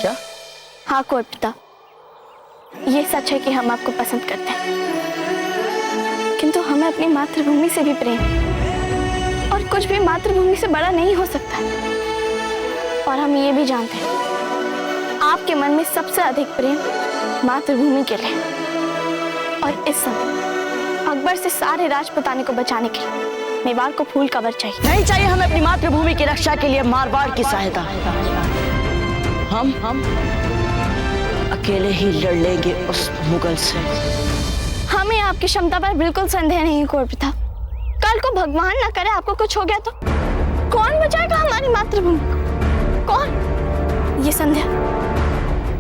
क्या? हाँ कोई पिता, ये सच है कि हम आपको पसंद करते हैं, किंतु हमें अपनी मातृभूमि से भी प्रेम, और कुछ भी मातृभूमि से बड़ा नहीं हो सकता। और हम ये भी जानते हैं आपके मन में सबसे अधिक प्रेम मातृभूमि के लिए। और इस समय अकबर से सारे राजपुताने को बचाने के लिए मेवाड़ को फूल कवर चाहिए। नहीं चाहिए हमें अपनी मातृभूमि की रक्षा के लिए मारवाड़ की सहायता। हम अकेले ही लड़ लेंगे उस मुगल से। हमें आपकी क्षमता पर बिल्कुल संदेह नहीं है कौर प्रताप। कल को भगवान ना करे आपको कुछ हो गया तो कौन बचाएगा हमारी मातृभूमि को? कौन? ये संदेह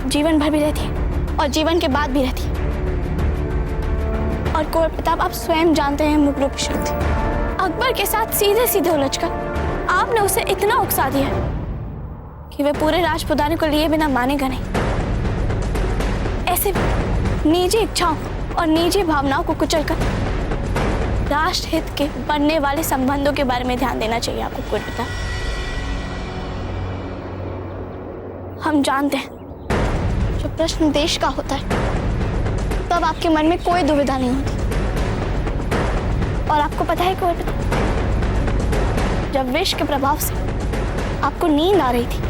जीवन भर भी रहती है और जीवन के बाद भी रहती है। और कौर प्रताप, आप स्वयं जानते हैं मुगलों की शक्ति। अकबर के साथ सीधे सीधे उलझकर आपने उसे इतना उकसा दिया कि वे पूरे राजपुताने को लिए बिना मानेगा नहीं। ऐसे निजी इच्छाओं और निजी भावनाओं को कुचलकर राष्ट्र हित के बनने वाले संबंधों के बारे में ध्यान देना चाहिए आपको कौर प्रताप। हम जानते हैं जब प्रश्न देश का होता है तब आपके मन में कोई दुविधा नहीं होती। और आपको पता है कौर प्रताप, जब विष के प्रभाव से आपको नींद आ रही थी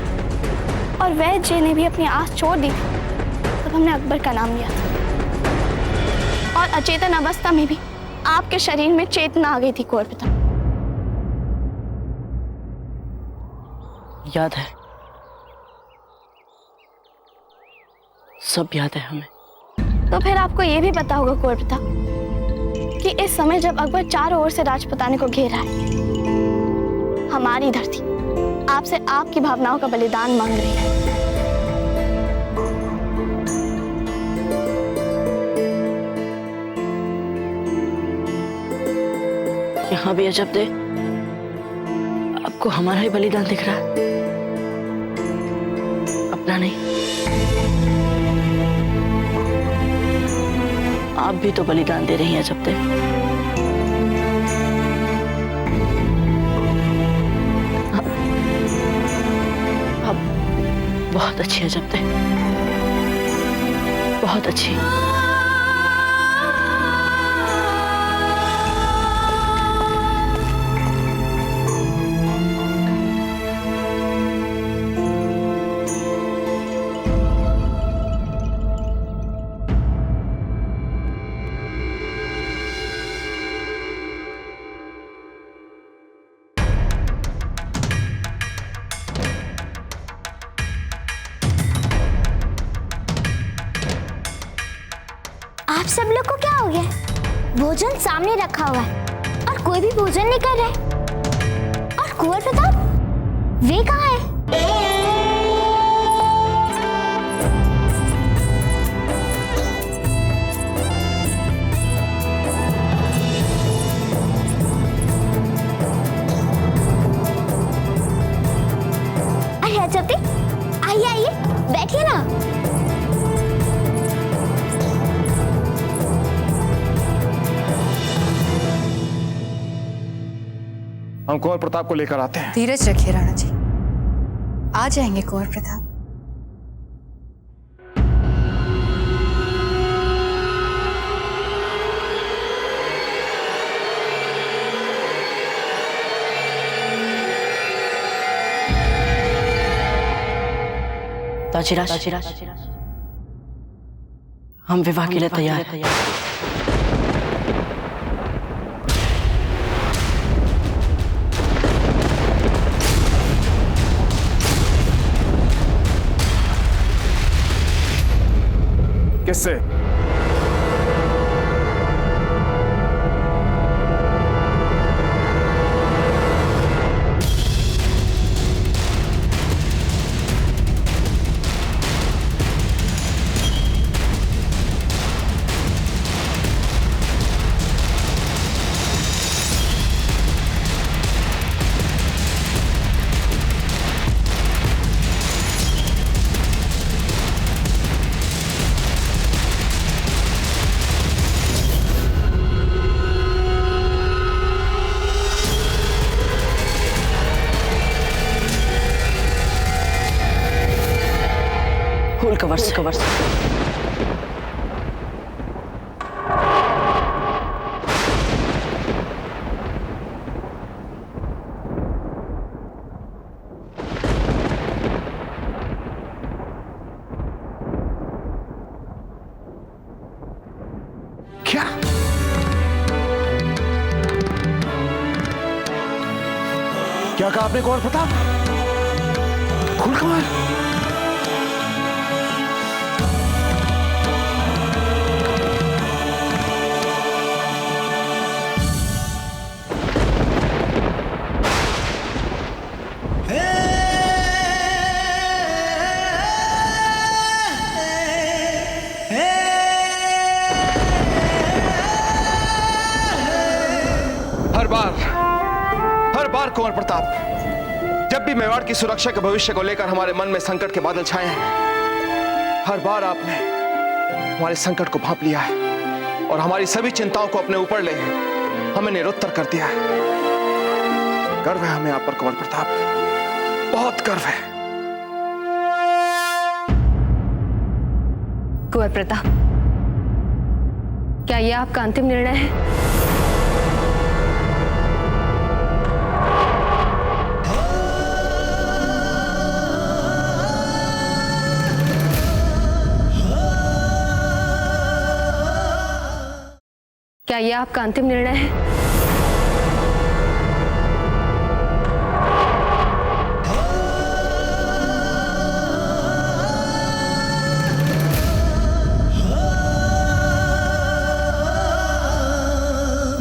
और वैद्य जी ने भी अपनी आस छोड़ दी थी, तब हमने अकबर का नाम लिया था। और अचेतन अवस्था में भी आपके शरीर में चेतना आ गई थी कौर प्रताप। याद है, सब याद है हमें। तो फिर आपको यह भी पता होगा कौर प्रताप कि इस समय जब अकबर चारों ओर से राजपुताने को घेर रहा है, हमारी धरती आपसे आपकी भावनाओं का बलिदान मांग रही है। यहाँ भी अजब दे, आपको हमारा ही बलिदान दिख रहा है, अपना नहीं। आप भी तो बलिदान दे रही हैं अजब दे। आप बहुत अच्छी अजब दे, बहुत अच्छी। आप सब लोग को क्या हो गया? भोजन सामने रखा हुआ है और कोई भी भोजन नहीं कर रहा है। और कुंवर प्रताप, वे कहाँ है? अरे अजब, आइए आइए, बैठिए ना। हम कुंवर प्रताप को लेकर आते हैं। धीरज रखिए राणा जी, आ जाएंगे कुंवर प्रताप। ताजिराज, हम विवाह के लिए तैयार हैं। किससे? फूल कवर से क्या कहा आपने कुंवर प्रताप? फूल कवर? हर बार कुंवर प्रताप, जब भी मेवाड़ की सुरक्षा के भविष्य को लेकर हमारे मन में संकट के बादल छाए हैं, हर बार आपने हमारे संकट को भांप लिया है और हमारी सभी चिंताओं को अपने ऊपर ले हमें निरुत्तर कर दिया है। गर्व है हमें आप पर कुंवर प्रताप, बहुत गर्व है। कुंवर प्रताप, क्या यह आपका अंतिम निर्णय है? क्या यह आपका अंतिम निर्णय है?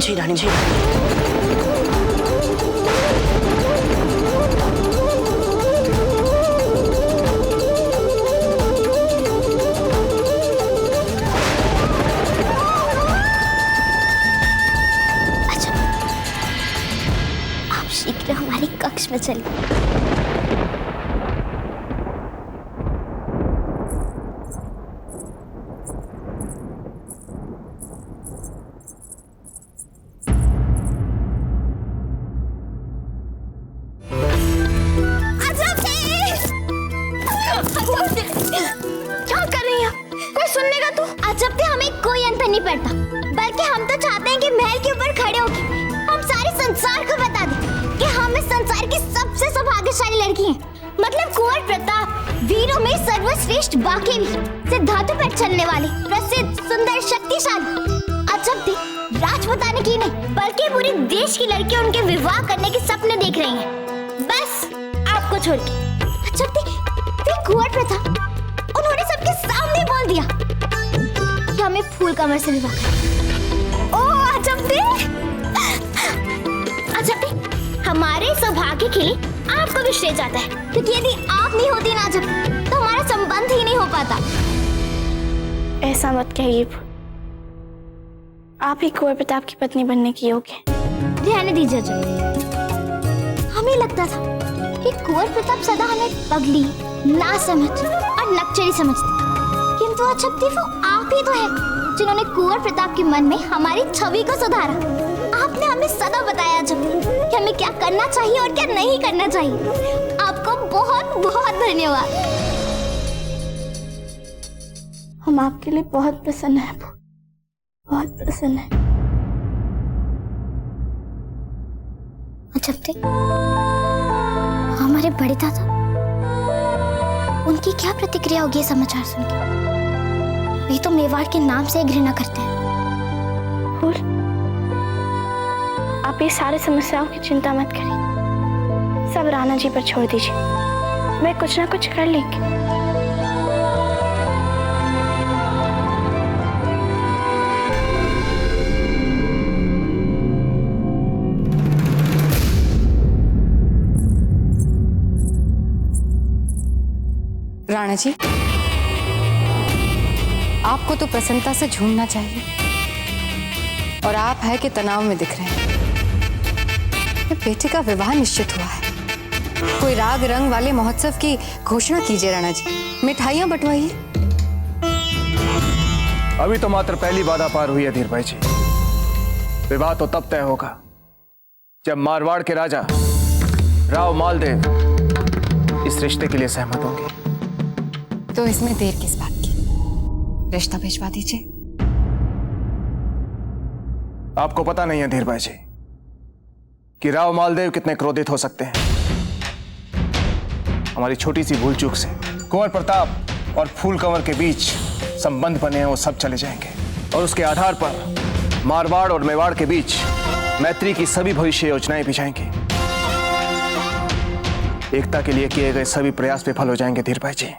जी रानी जी। शीघ्र हमारे कक्ष में चलिए। क्या कर रही हैं? कोई सुनने का तो? अजब से हमें कोई अंतर नहीं पड़ता, बल्कि हम तो चाहते हैं कि महल के ऊपर खड़े होकर हम सारे संसार को बता दें कि हम इस संसार की सबसे सौभाग्यशाली लड़की हैं। मतलब कुंवर प्रताप, वीरों में सर्वश्रेष्ठ, बाकी भी सिद्धांतों पर चलने वाली, प्रसिद्ध, सुंदर, शक्तिशाली। अजब थी राजपुताने की नहीं, बल्कि पूरे देश की लड़कियां उनके विवाह करने के सपने देख रही हैं, बस आपको छोड़ के। अजब थी फिर कुंवर प्रताप, उन्होंने सबके सामने बोल दिया कि हमें फूल कमर से विवाह करना। ओह अजब थी, अजब थी। हमारे सौभाग्य के लिए आपको भी श्रेय जाता है, क्योंकि यदि आप नहीं होती ना जब, तो हमारा संबंध ही नहीं हो पाता। ऐसा मत कहिए, आप ही कुंवर प्रताप की पत्नी बनने की योग्य हैं। रहने दीजिए जब। हमें लगता था कि कुंवर प्रताप सदा हमें पगली, नासमझ और नकचरी समझते, किंतु अजब थी वो आप ही तो है जिन्होंने कुंवर प्रताप के मन में हमारी छवि को सुधारा। आपने हमें सदा बताया जब कि हमें क्या करना चाहिए और क्या नहीं करना चाहिए। आपको बहुत बहुत धन्यवाद। हम आपके लिए बहुत प्रसन्न हैं, बहुत प्रसन्न हैं। जब तक हमारे बड़े दादा, उनकी क्या प्रतिक्रिया होगी समाचार सुन के? वे तो मेवाड़ के नाम से घृणा करते हैं। आप ये सारी समस्याओं की चिंता मत करिए, सब राणा जी पर छोड़ दीजिए, वे कुछ ना कुछ कर लेंगे। राणा जी, आपको तो प्रसन्नता से झूमना चाहिए और आप है कि तनाव में दिख रहे हैं। बेटे का विवाह निश्चित हुआ है, कोई राग रंग वाले महोत्सव की घोषणा कीजिए राणा जी, मिठाइयां बंटवाइए। अभी तो मात्र पहली बाधा पार हुई है धीर भाई जी। विवाह तो तब तय होगा जब मारवाड़ के राजा राव मालदेव इस रिश्ते के लिए सहमत होंगे। तो इसमें देर किस बात की, रिश्ता भिजवा दीजिए। आपको पता नहीं है धीर भाई जी कि राव मालदेव कितने क्रोधित हो सकते हैं। हमारी छोटी सी भूल चूक से कुंवर प्रताप और फूल कंवर के बीच संबंध बने हैं, वो सब चले जाएंगे और उसके आधार पर मारवाड़ और मेवाड़ के बीच मैत्री की सभी भविष्य योजनाएं भी जाएंगी। एकता के लिए किए गए सभी प्रयास विफल हो जाएंगे धीर भाई जी।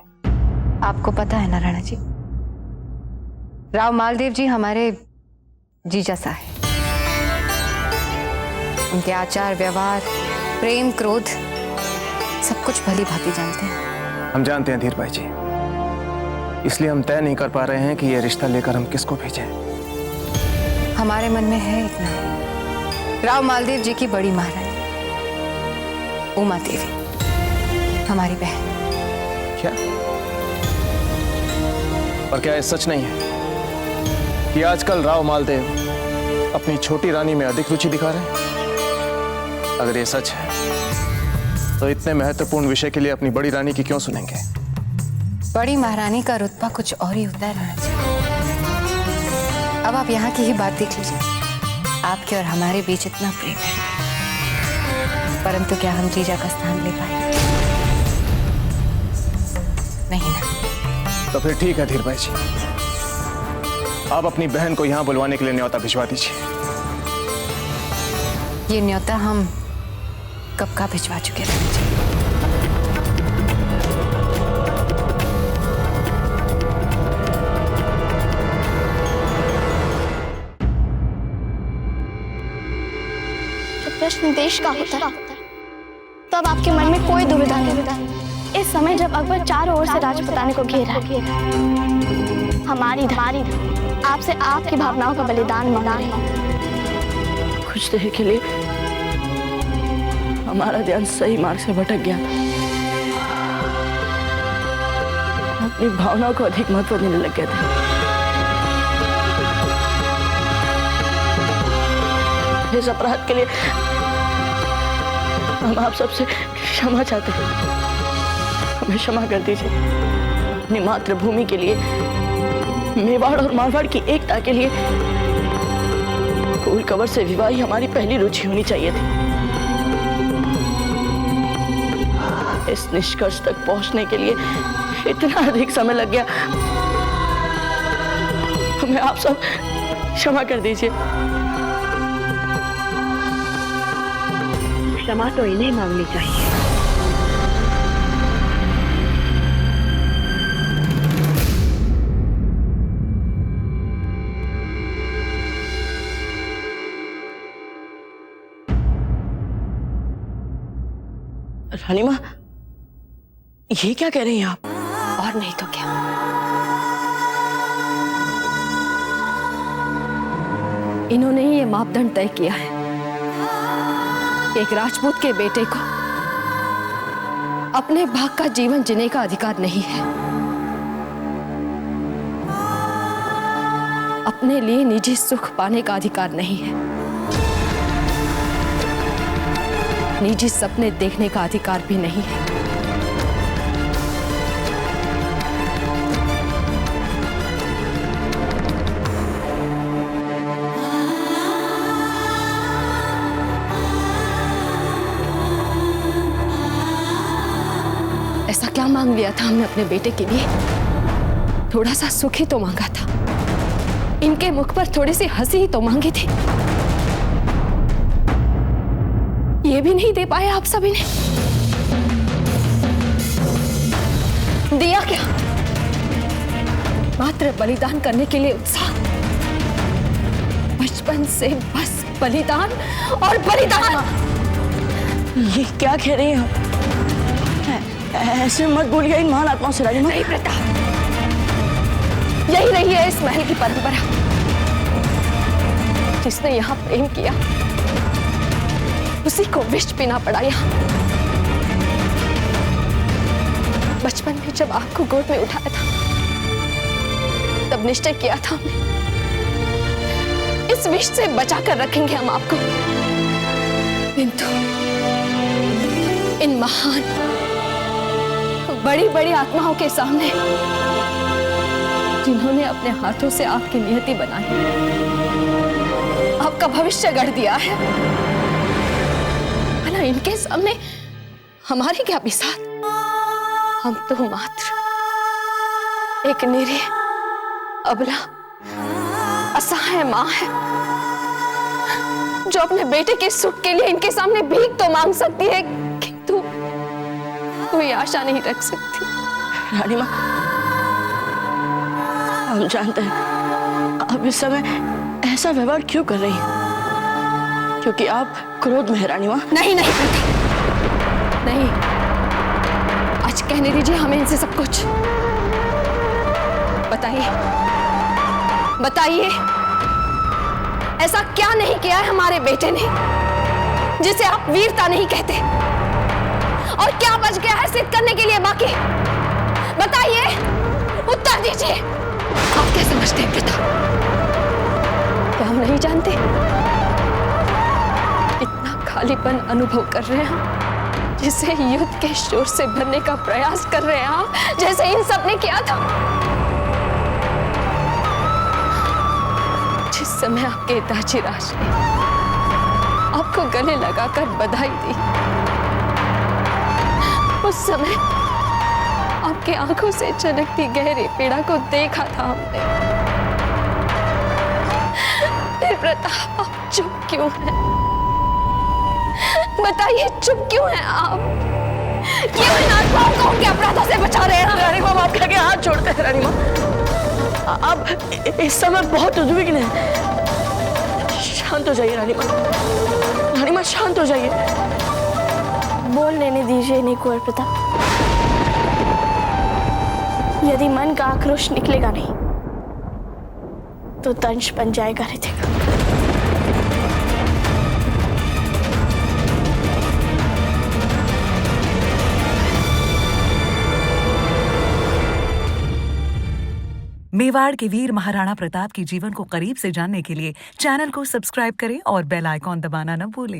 आपको पता है ना राणा जी, राव मालदेव जी हमारे जीजा सा है। उनके आचार व्यवहार, प्रेम क्रोध सब कुछ भली भांति जानते हैं। हम जानते हैं धीर भाई जी, इसलिए हम तय नहीं कर पा रहे हैं कि यह रिश्ता लेकर हम किसको भेजें। हमारे मन में है इतना, राव मालदेव जी की बड़ी महारानी उमा देवी, हमारी बहन। क्या? और क्या यह सच नहीं है कि आजकल राव मालदेव अपनी छोटी रानी में अधिक रुचि दिखा रहे हैं? अगर ये सच है तो इतने महत्वपूर्ण विषय के लिए अपनी बड़ी रानी की क्यों सुनेंगे? बड़ी महारानी का रुतबा कुछ और ही होता है राणा जी। अब आप यहाँ की ही बात देख लीजिए, आपके और हमारे बीच इतना प्रेम है, परंतु क्या हम जीजा का स्थान ले पाए? नहीं ना। तो फिर ठीक है धीर भाई जी, आप अपनी बहन को यहाँ बुलवाने के लिए न्योता भिजवा दीजिए। ये न्योता हम कब का भिजवा चुके राणा जी। जब प्रश्न देश का होता है तब आपके मन में कोई दुविधा नहीं। इस समय जब अकबर चारों ओर से राजपुताने को घेरा है, हमारी आपसे आपकी भावनाओं का बलिदान मांगा है। कुछ देर के लिए हमारा ध्यान सही मार्ग से भटक गया, अपनी भावनाओं को अधिक महत्व देने लग गए थे। इस अपराध के लिए हम आप सबसे क्षमा चाहते हैं, हमें क्षमा कर दीजिए। अपनी मातृभूमि के लिए, मेवाड़ और मारवाड़ की एकता के लिए फूल कंवर से विवाह ही हमारी पहली रुचि होनी चाहिए थी। इस निष्कर्ष तक पहुंचने के लिए इतना अधिक समय लग गया, हमें आप सब क्षमा कर दीजिए। क्षमा तो इन्हें मांगनी चाहिए। रानी माँ, ये क्या कह रही हैं आप? और नहीं तो क्या, इन्होंने ही ये मापदंड तय किया है, एक राजपूत के बेटे को अपने भाग का जीवन जीने का अधिकार नहीं है, अपने लिए निजी सुख पाने का अधिकार नहीं है, निजी सपने देखने का अधिकार भी नहीं है। क्या मांग लिया था हमने अपने बेटे के लिए? थोड़ा सा सुख ही तो मांगा था, इनके मुख पर थोड़ी सी हंसी ही तो मांगी थी। ये भी नहीं दे पाए आप सभी ने। दिया क्या? मात्र बलिदान करने के लिए उत्साह। बचपन से बस बलिदान और बलिदान। ये क्या कह रही हैं? ऐसे मत बोलिए इन महान आत्माओं से रानी मां। नहीं प्रताप, यही रही है इस महल की परंपरा। जिसने यहाँ प्रेम किया उसी को विष पीना पड़ा यहाँ। बचपन में जब आपको गोद में उठाया था तब निश्चय किया था हमने, इस विष से बचाकर रखेंगे हम आपको। किंतु इन महान बड़ी बड़ी आत्माओं के सामने, जिन्होंने अपने हाथों से आपकी नियति बनाई, आपका भविष्य गढ़ दिया है, भला इनके सामने हमारी क्या बिसात? हम तो मात्र एक निरीह अबला असहाय मां है, जो अपने बेटे के सुख के लिए इनके सामने भीख तो मांग सकती है, किंतु कोई आशा नहीं रख सकती। रानी मां, हम जानते हैं आप इस समय ऐसा व्यवहार क्यों कर रही हैं, क्योंकि आप क्रोध में है रानी मां। नहीं नहीं नहीं, आज कहने दीजिए हमें इनसे सब कुछ। बताइए बताइए, ऐसा क्या नहीं किया है हमारे बेटे ने जिसे आप वीरता नहीं कहते? और क्या बच गया है सिद्ध करने के लिए बाकी? बताइए, उत्तर दीजिए। आप क्या समझते हैं पिता? क्या हम नहीं जानते? इतना खालीपन अनुभव कर रहे हैं हम, जिसे युद्ध के शोर से भरने का प्रयास कर रहे हैं आप, जैसे इन सब ने किया था। जिस समय आपके दाजी राज ने आपको गले लगाकर बधाई दी, उस समय आपकी आंखों से चमकती गहरी पीड़ा को देखा था हमने। फिर प्रताप, आप चुप क्यों हैं? बताइए, चुप क्यों हैं आप? क्यों इन आत्माओं को उनके अपराधों से बचा रहे हैं? रानी मां, आप क्या हाथ छोड़ते हैं रानी मां? आप इस समय बहुत उद्विग्न हैं। शांत हो जाइए रानी मां। रानी मां, शांत हो जाइए। बोल लेने दीजिए इन्हें कुंवर प्रताप। यदि मन का आक्रोश निकलेगा नहीं तो दंश बन जाएगा रितिका। मेवाड़ के वीर महाराणा प्रताप के जीवन को करीब से जानने के लिए चैनल को सब्सक्राइब करें और बेल आइकॉन दबाना न भूलें।